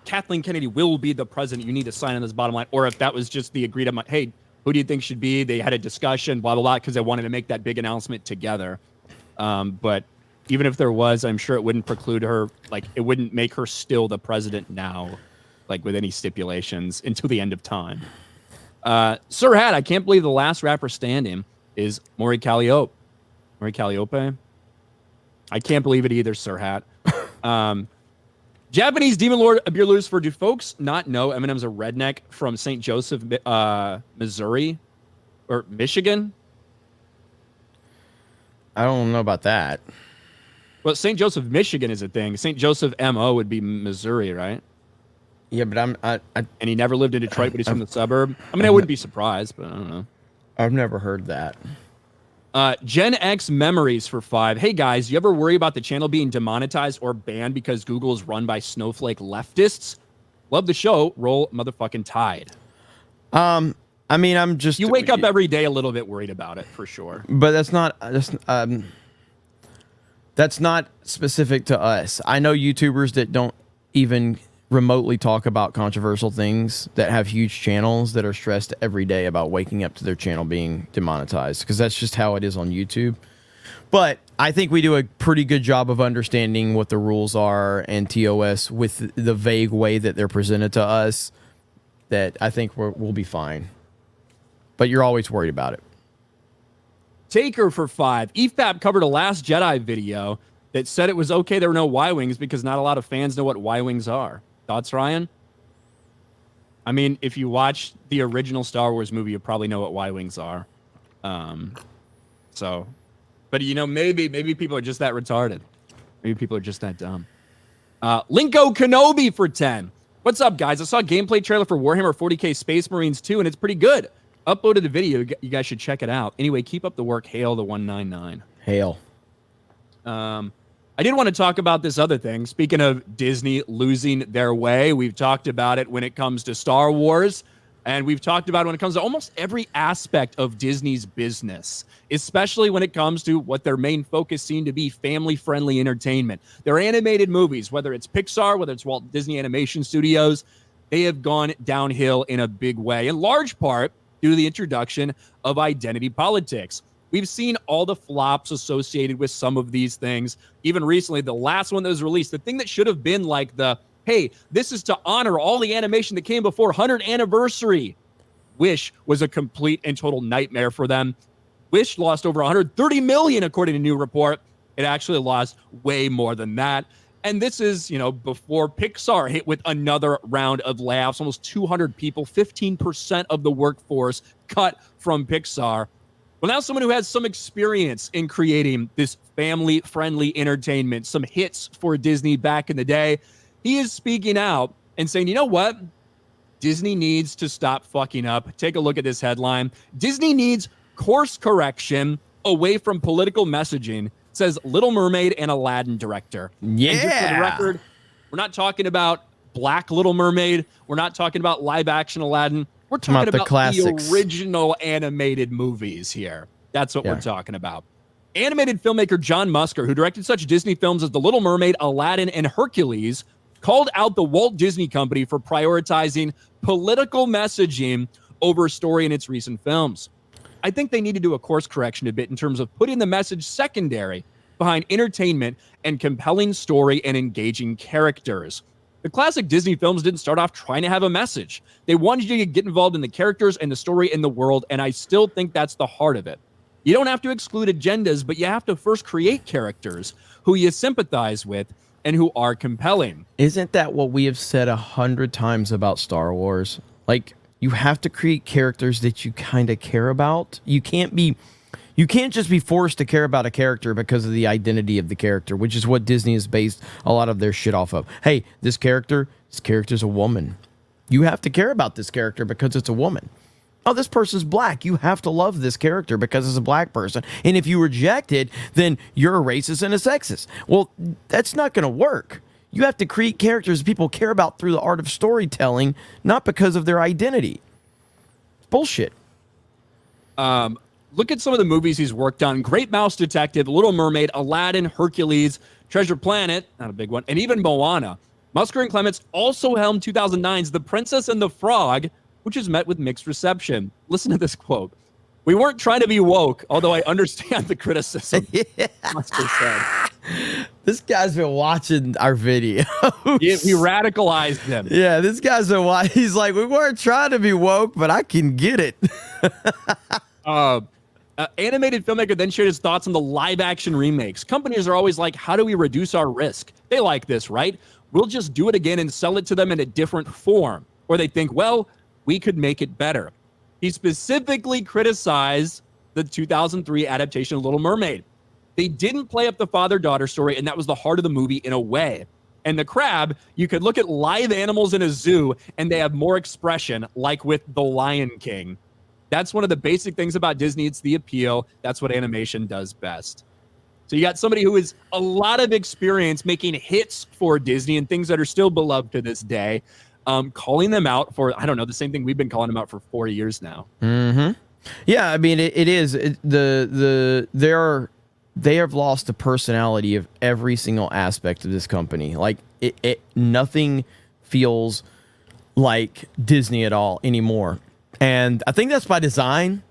Kathleen Kennedy will be the president. You need to sign on this bottom line, or if that was just the agreed upon. Hey, who do you think should be? They had a discussion, blah, blah, blah, because they wanted to make that big announcement together. But even if there was, I'm sure it wouldn't preclude her, like, it wouldn't make her still the president now, like, with any stipulations until the end of time. Sir Hat, I can't believe the last rapper standing is Maury Calliope. Maury Calliope? I can't believe it either, Sir Hat. Japanese Demon Lord Beer Lucifer. Do folks not know Eminem's a redneck from St. Joseph, Missouri or Michigan? I don't know about that. Well, St. Joseph, Michigan is a thing. St. Joseph, MO would be Missouri, right? Yeah, but and he never lived in Detroit, but he's from the suburb. I mean, I wouldn't be surprised, but I don't know. I've never heard that. Gen X Memories for 5. Hey guys, you ever worry about the channel being demonetized or banned because Google is run by snowflake leftists? Love the show. Roll motherfucking Tide. I mean, I'm just. You wake up every day a little bit worried about it, for sure. But that's not specific to us. I know YouTubers that don't even remotely talk about controversial things that have huge channels that are stressed every day about waking up to their channel being demonetized, because that's just how it is on YouTube. But I think we do a pretty good job of understanding what the rules are and TOS with the vague way that they're presented to us, that I think we'll be fine. But you're always worried about it. Taker for 5. EFAP covered a Last Jedi video that said it was okay there were no Y-Wings because not a lot of fans know what Y-Wings are. Thoughts, Ryan? I mean, if you watch the original Star Wars movie, you probably know what Y-Wings are. But you know, maybe people are just that retarded. Maybe people are just that dumb. Linko Kenobi for 10. What's up, guys? I saw a gameplay trailer for Warhammer 40k Space Marines 2, and it's pretty good. Uploaded the video. You guys should check it out. Anyway, keep up the work. Hail the 199. Hail. I did want to talk about this other thing. Speaking of Disney losing their way, we've talked about it when it comes to Star Wars, and we've talked about it when it comes to almost every aspect of Disney's business, especially when it comes to what their main focus seemed to be, family-friendly entertainment. Their animated movies, whether it's Pixar, whether it's Walt Disney Animation Studios, they have gone downhill in a big way, in large part due to the introduction of identity politics. We've seen all the flops associated with some of these things. Even recently, the last one that was released, the thing that should have been like the, hey, this is to honor all the animation that came before 100th anniversary. Wish was a complete and total nightmare for them. Wish lost over 130 million, according to a new report. It actually lost way more than that. And this is, you know, before Pixar hit with another round of layoffs, almost 200 people, 15% of the workforce cut from Pixar. Well, now someone who has some experience in creating this family-friendly entertainment, some hits for Disney back in the day, He is speaking out and saying, you know what? Disney needs to stop fucking up. Take a look at this headline. Disney needs course correction away from political messaging, says Little Mermaid and Aladdin director. Yeah. And just for the record, we're not talking about Black Little Mermaid. We're not talking about live action Aladdin. We're talking about the original animated movies here. That's what we're talking about. Animated filmmaker John Musker, who directed such Disney films as The Little Mermaid, Aladdin, and Hercules, called out the Walt Disney Company for prioritizing political messaging over story in its recent films. I think they need to do a course correction a bit in terms of putting the message secondary behind entertainment and compelling story and engaging characters. The classic Disney films didn't start off trying to have a message. They wanted you to get involved in the characters and the story and the world, and I still think that's the heart of it. You don't have to exclude agendas, but you have to first create characters who you sympathize with and who are compelling. Isn't that what we have said 100 times about Star Wars? Like, you have to create characters that you kind of care about. You can't just be forced to care about a character because of the identity of the character, which is what Disney has based a lot of their shit off of. Hey, this character's a woman. You have to care about this character because it's a woman. Oh, this person's black. You have to love this character because it's a black person. And if you reject it, then you're a racist and a sexist. Well, that's not going to work. You have to create characters people care about through the art of storytelling, not because of their identity. Bullshit. Look at some of the movies he's worked on. Great Mouse Detective, Little Mermaid, Aladdin, Hercules, Treasure Planet, not a big one, and even Moana. Musker and Clements also helmed 2009's The Princess and the Frog, which has met with mixed reception. Listen to this quote. "We weren't trying to be woke, although I understand the criticism." Musker said. This guy's been watching our video. He radicalized them. Yeah, this guy's been watching. He's like, we weren't trying to be woke, but I can get it. Animated filmmaker then shared his thoughts on the live-action remakes. Companies are always like, how do we reduce our risk? They like this, right? We'll just do it again and sell it to them in a different form. Or they think, well, we could make it better. He specifically criticized the 2003 adaptation of Little Mermaid. They didn't play up the father-daughter story, and that was the heart of the movie in a way. And the crab, you could look at live animals in a zoo, and they have more expression, like with The Lion King. That's one of the basic things about Disney. It's the appeal. That's what animation does best. So you got somebody who has a lot of experience making hits for Disney and things that are still beloved to this day, calling them out for, I don't know, the same thing we've been calling them out for 4 years now. Mm-hmm. Yeah, I mean, it is. They have lost the personality of every single aspect of this company. Like, nothing feels like Disney at all anymore. And I think that's by design.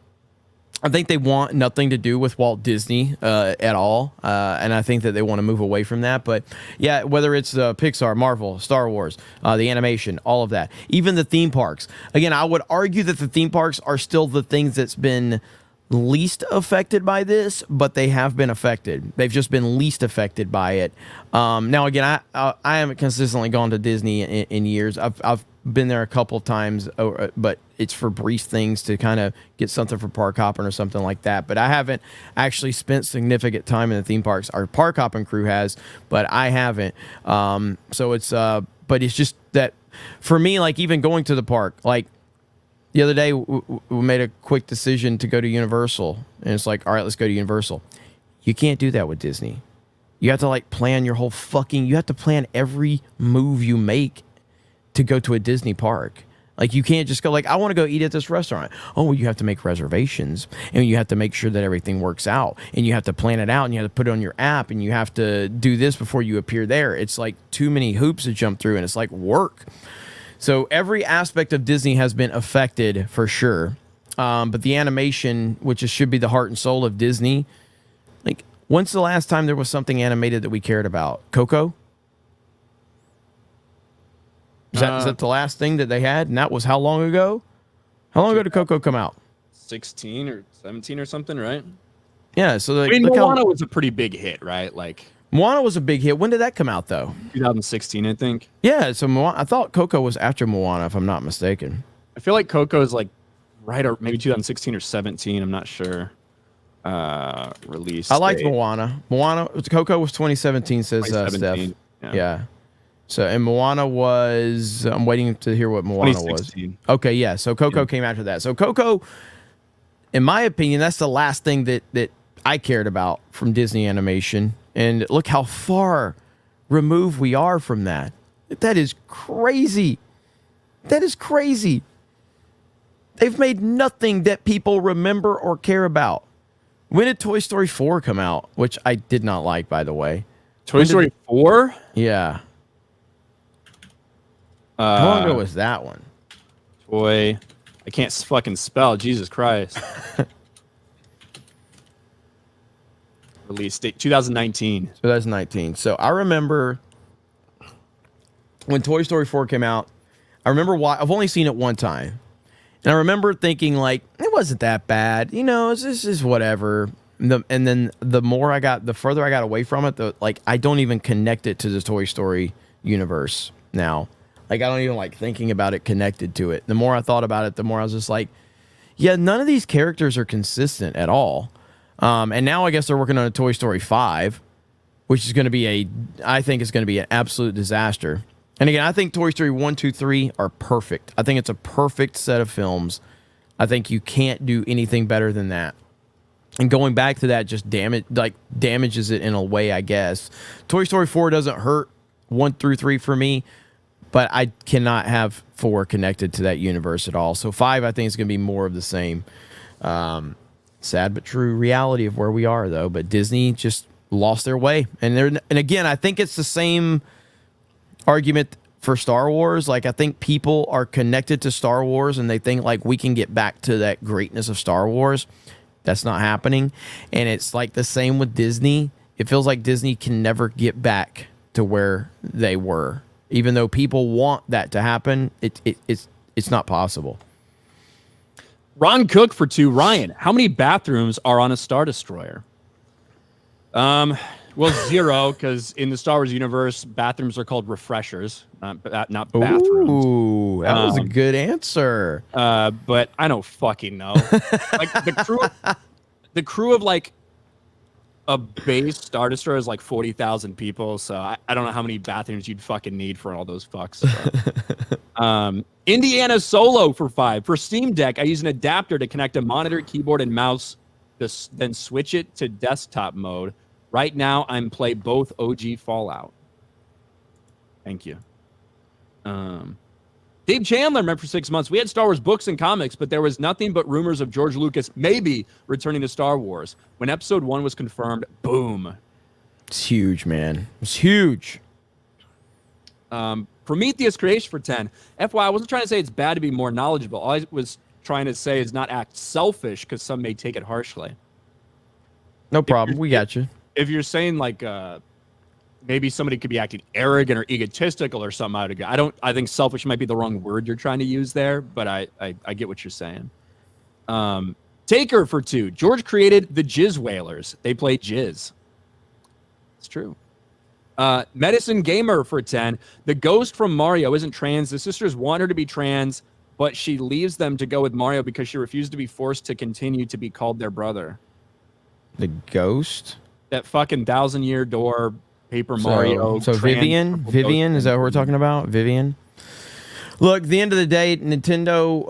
I think they want nothing to do with Walt Disney at all. And I think that they want to move away from that. But yeah, whether it's Pixar, Marvel, Star Wars, the animation, all of that, even the theme parks. Again, I would argue that the theme parks are still the things that's been least affected by this, but they have been affected. They've just been least affected by it. Now, again, I haven't consistently gone to Disney in years. I've been there a couple of times, but it's for brief things to kind of get something for park hopping or something like that. But I haven't actually spent significant time in the theme parks. Our park hopping crew has, but I haven't. So it's, but it's just that for me, like even going to the park, like the other day we made a quick decision to go to Universal, and it's like, all right, let's go to Universal. You can't do that with Disney. You have to like plan your whole you have to plan every move you make to go to a Disney park. Like, you can't just go like, I want to go eat at this restaurant. Oh, well, you have to make reservations, and you have to make sure that everything works out, and you have to plan it out, and you have to put it on your app, and you have to do this before you appear there. It's like too many hoops to jump through, and it's like work. So every aspect of Disney has been affected for sure. But the animation, which should be the heart and soul of Disney, like, when's the last time there was something animated that we cared about? Coco? Is that the last thing that they had? And that was how long ago? How long ago did Coco come out? 16 or 17 or something, right? Yeah, so like, I mean, Moana was a pretty big hit, right? Like, Moana was a big hit. When did that come out, though? 2016, I think. Yeah, so I thought Coco was after Moana, if I'm not mistaken. I feel like Coco is like right, or maybe 2016 or 17. I'm not sure. Release. I liked Moana. Coco was 2017, says 2017, Steph. Yeah. So, and Moana was, I'm waiting to hear what Moana was. Okay, yeah. So Coco came after that. So Coco, in my opinion, that's the last thing that I cared about from Disney animation. And look how far removed we are from that. That is crazy. That is crazy. They've made nothing that people remember or care about. When did Toy Story 4 come out? Which I did not like, by the way. Toy Story 4? Yeah. How long ago was that one? Toy. I can't fucking spell. Jesus Christ. Release date 2019. 2019. So I remember when Toy Story 4 came out. I remember why I've only seen it one time. And I remember thinking, like, it wasn't that bad. You know, this is whatever. And then the further I got away from it, I don't even connect it to the Toy Story universe now. Like, I don't even like thinking about it connected to it. The more I thought about it, the more I was just like, yeah, none of these characters are consistent at all. And now I guess they're working on a Toy Story 5, which is going to be I think it's going to be an absolute disaster. And again, I think Toy Story 1, 2, 3 are perfect. I think it's a perfect set of films. I think you can't do anything better than that. And going back to that just damages it in a way, I guess. Toy Story 4 doesn't hurt 1 through 3 for me, but I cannot have 4 connected to that universe at all. So 5, I think, is going to be more of the same. Sad but true reality of where we are, though. But Disney just lost their way. And again, I think it's the same argument for Star Wars. Like, I think people are connected to Star Wars and they think like we can get back to that greatness of Star Wars. That's not happening. And it's like the same with Disney. It feels like Disney can never get back to where they were. Even though people want that to happen, it's not possible. Ron Cook for 2. Ryan, how many bathrooms are on a Star Destroyer? Well, 0, because in the Star Wars universe, bathrooms are called refreshers, not bathrooms. Ooh, that was a good answer. But I don't fucking know. Like the crew of like a base Star Destroyer is like 40,000 people, so I don't know how many bathrooms you'd fucking need for all those fucks. So. Indiana Solo for 5. For Steam Deck, I use an adapter to connect a monitor, keyboard, and mouse, then switch it to desktop mode. Right now, I'm play both OG Fallout. Thank you. Dave Chandler, member for 6 months. We had Star Wars books and comics, but there was nothing but rumors of George Lucas maybe returning to Star Wars. When Episode 1 was confirmed, boom. It's huge, man. It's huge. Prometheus Creation for 10. FYI, I wasn't trying to say it's bad to be more knowledgeable. All I was trying to say is not act selfish, because some may take it harshly. No problem. We got you. If you're saying like maybe somebody could be acting arrogant or egotistical or something, I think selfish might be the wrong word you're trying to use there, but I get what you're saying. Taker for 2. George created the Jizz Whalers. They play Jizz. It's true. Medicine Gamer for 10. The ghost from Mario isn't trans. The sisters want her to be trans, but she leaves them to go with Mario because she refused to be forced to continue to be called their brother. The ghost? That fucking 1,000-Year Door Paper Mario. So Vivian, is that what we're talking about? Vivian. Look, at the end of the day, Nintendo.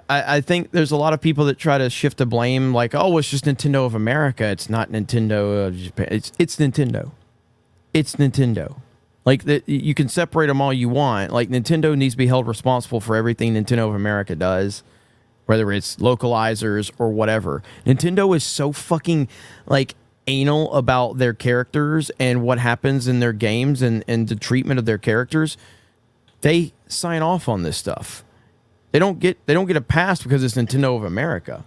I think there's a lot of people that try to shift the blame, like, oh, it's just Nintendo of America. It's not Nintendo of Japan. It's Nintendo. It's Nintendo. Like, you can separate them all you want. Like, Nintendo needs to be held responsible for everything Nintendo of America does, whether it's localizers or whatever. Nintendo is so fucking like anal about their characters and what happens in their games and the treatment of their characters. They sign off on this stuff. They don't get a pass because it's Nintendo of America.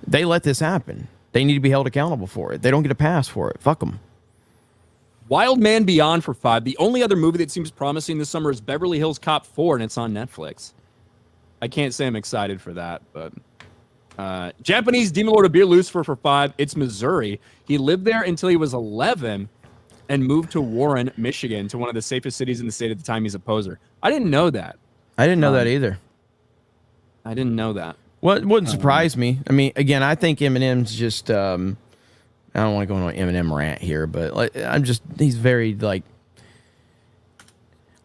They let this happen. They need to be held accountable for it. They don't get a pass for it. Fuck them. Wild Man Beyond for 5. The only other movie that seems promising this summer is Beverly Hills Cop 4, and it's on Netflix. I can't say I'm excited for that, but... Japanese Demon Lord of Beer Lucifer for 5. It's Missouri. He lived there until he was 11 and moved to Warren, Michigan, to one of the safest cities in the state at the time. He's a poser. I didn't know that. I didn't know that either. I didn't know that. Well, it wouldn't surprise me. I mean, again, I think Eminem's just... I don't want to go on an Eminem rant here, but like, he's very like...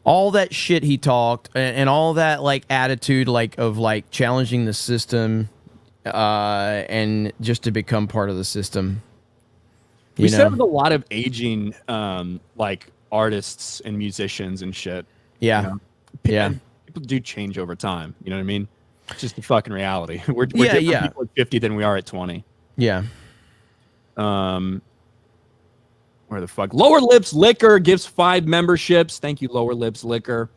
all that shit he talked and all that like attitude like of like challenging the system and just to become part of the system. We said with a lot of aging like artists and musicians and shit. Yeah. You know? Yeah. People do change over time. You know what I mean? It's just the fucking reality. We're different people at 50 than we are at 20. Yeah. Where the fuck? Lower Lips Liquor gives 5 memberships. Thank you, Lower Lips Liquor.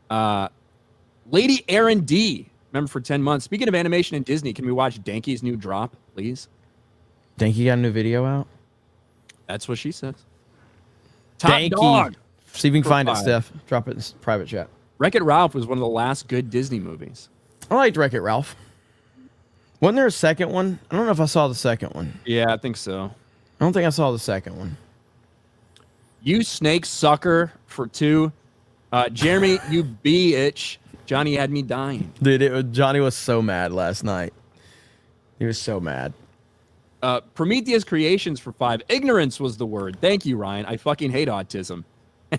Lady Aaron D, member for 10 months. Speaking of animation and Disney, can we watch Danky's new drop, please? Danky got a new video out? That's what she says. Top Danky. dog. See if you can find 5. it, Steph. Drop it in private chat. Wreck-It Ralph was one of the last good Disney movies. I liked Wreck-It Ralph. Wasn't there a second one? I don't know if I saw the second one. Yeah, I think so. I don't think I saw the second one. You snake sucker for 2. Jeremy, you bitch. Johnny had me dying. Dude, Johnny was so mad last night. He was so mad. Prometheus Creations for 5. Ignorance was the word. Thank you, Ryan. I fucking hate autism.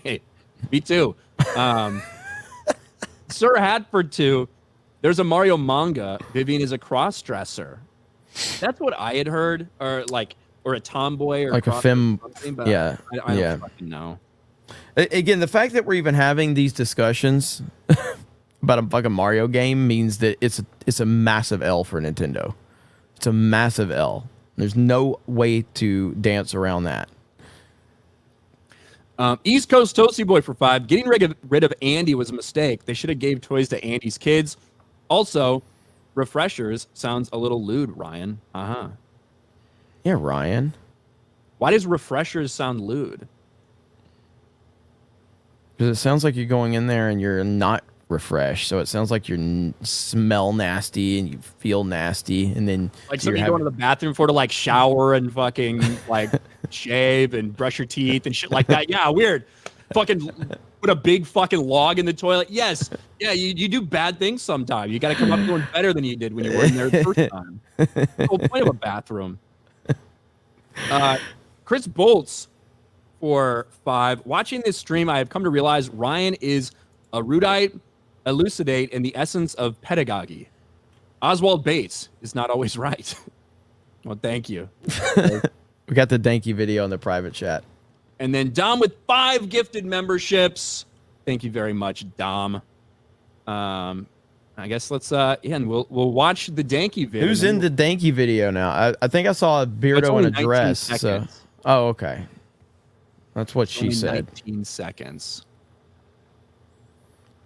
Hey, me too. Sir Hatford 2. There's a Mario manga. Vivian is a cross-dresser. That's what I had heard, or a tomboy, or like a femme. But Yeah, I don't fucking know. Again, the fact that we're even having these discussions about a fucking Mario game means that it's a massive L for Nintendo. It's a massive L. There's no way to dance around that. East Coast Toasty Boy for 5. Getting rid of Andy was a mistake. They should have gave toys to Andy's kids. Also, refreshers sounds a little lewd, Ryan. Yeah, Ryan. Why does refreshers sound lewd? Because it sounds like you're going in there and you're not refreshed. So it sounds like you smell nasty and you feel nasty. And then like somebody going to the bathroom to like shower and fucking like shave and brush your teeth and shit like that. Yeah, weird. Fucking put a big fucking log in the toilet. Yes. Yeah, you do bad things sometimes. You got to come up doing better than you did when you were in there the first time. The whole point of a bathroom. Chris Bolts for 5. Watching this stream, I have come to realize Ryan is erudite, elucidate, in the essence of pedagogy. Oswald Bates is not always right. Well, thank you. We got the Danky video in the private chat. And then Dom with 5 gifted memberships. Thank you very much, Dom. I guess let's and we'll watch the Danky video. Who's in the Danky video now? I think I saw a Beardo in a dress. So. Oh, okay. That's what she said. 19 seconds.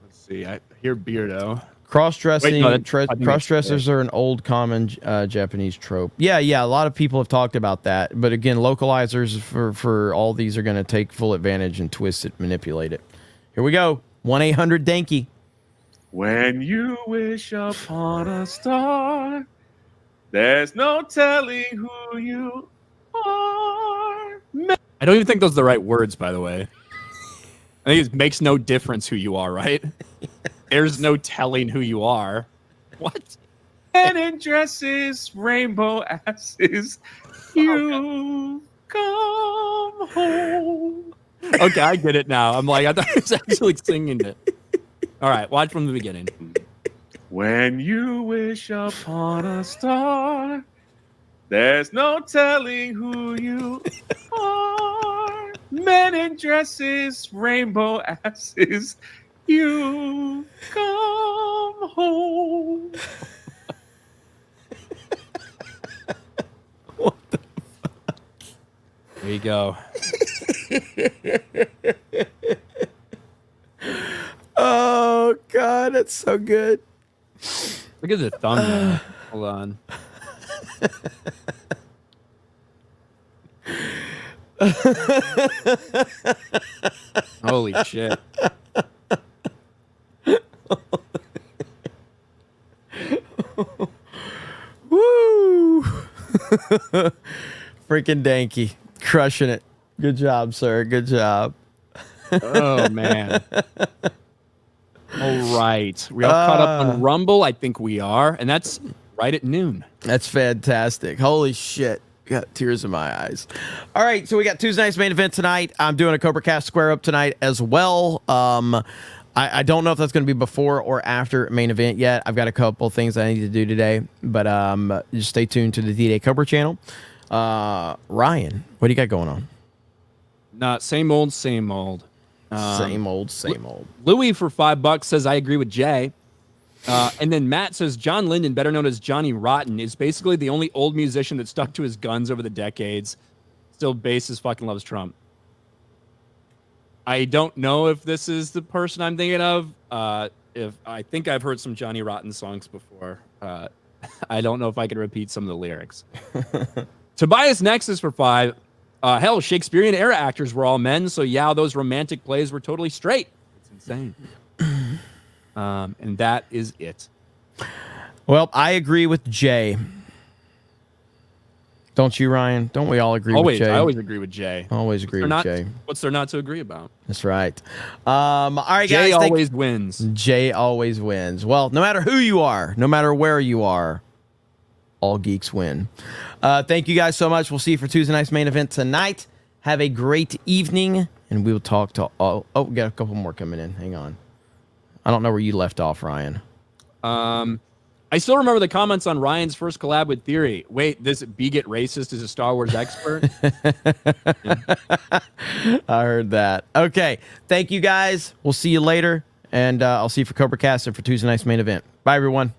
Let's see. I hear Beardo. Cross-dressing, cross-dressers are an old common Japanese trope. Yeah, a lot of people have talked about that. But again, localizers for all these are going to take full advantage and twist it, manipulate it. Here we go. 1-800-DANKY. When you wish upon a star, there's no telling who you are. I don't even think those are the right words, by the way. I think it makes no difference who you are, right? There's no telling who you are. What? And in dresses, rainbow asses, you come home. Okay, I get it now. I'm like, I thought I was actually singing it. All right, watch from the beginning. When you wish upon a star, there's no telling who you are. Men in dresses, rainbow asses, you come home. What the fuck? There you go. Oh, God, that's so good. Look at the thumbnail. Hold on. Holy shit. Woo! Freaking Danky. Crushing it. Good job, sir. Good job. Oh, man. All right. We all caught up on Rumble? I think we are. And that's right at noon. That's fantastic. Holy shit. Got tears in my eyes. All right, so we got Tuesday night's main event tonight. I'm doing a Cobra Cast Square Up tonight as well. I don't know if that's going to be before or after main event yet. I've got a couple things I need to do today, but just stay tuned to the D-Day Cobra channel. Ryan, what do you got going on? Not same old, same old. Same old. Louis for $5 says, I agree with Jay. And then Matt says, John Linden, better known as Johnny Rotten, is basically the only old musician that stuck to his guns over the decades. Still bassist fucking loves Trump. I don't know if this is the person I'm thinking of. If I think I've heard some Johnny Rotten songs before. I don't know if I can repeat some of the lyrics. Tobias Nexus for $5. Hell, Shakespearean era actors were all men, so yeah, those romantic plays were totally straight. It's insane. And that is it. Well, I agree with Jay. Don't you, Ryan? Don't we all agree with Jay? I always agree with Jay. Always agree with Jay. What's there not to agree about? That's right. All right, Jay guys. always wins. Jay always wins. Well, no matter who you are, no matter where you are, all geeks win. Thank you guys so much. We'll see you for Tuesday night's main event tonight. Have a great evening, and we will talk to all. Oh, we got a couple more coming in. Hang on. I don't know where you left off, Ryan. I still remember the comments on Ryan's first collab with Theory. Wait, this Bigot Racist is a Star Wars expert? I heard that. Okay. Thank you, guys. We'll see you later, and I'll see you for Cobra Cast and for Tuesday night's main event. Bye, everyone.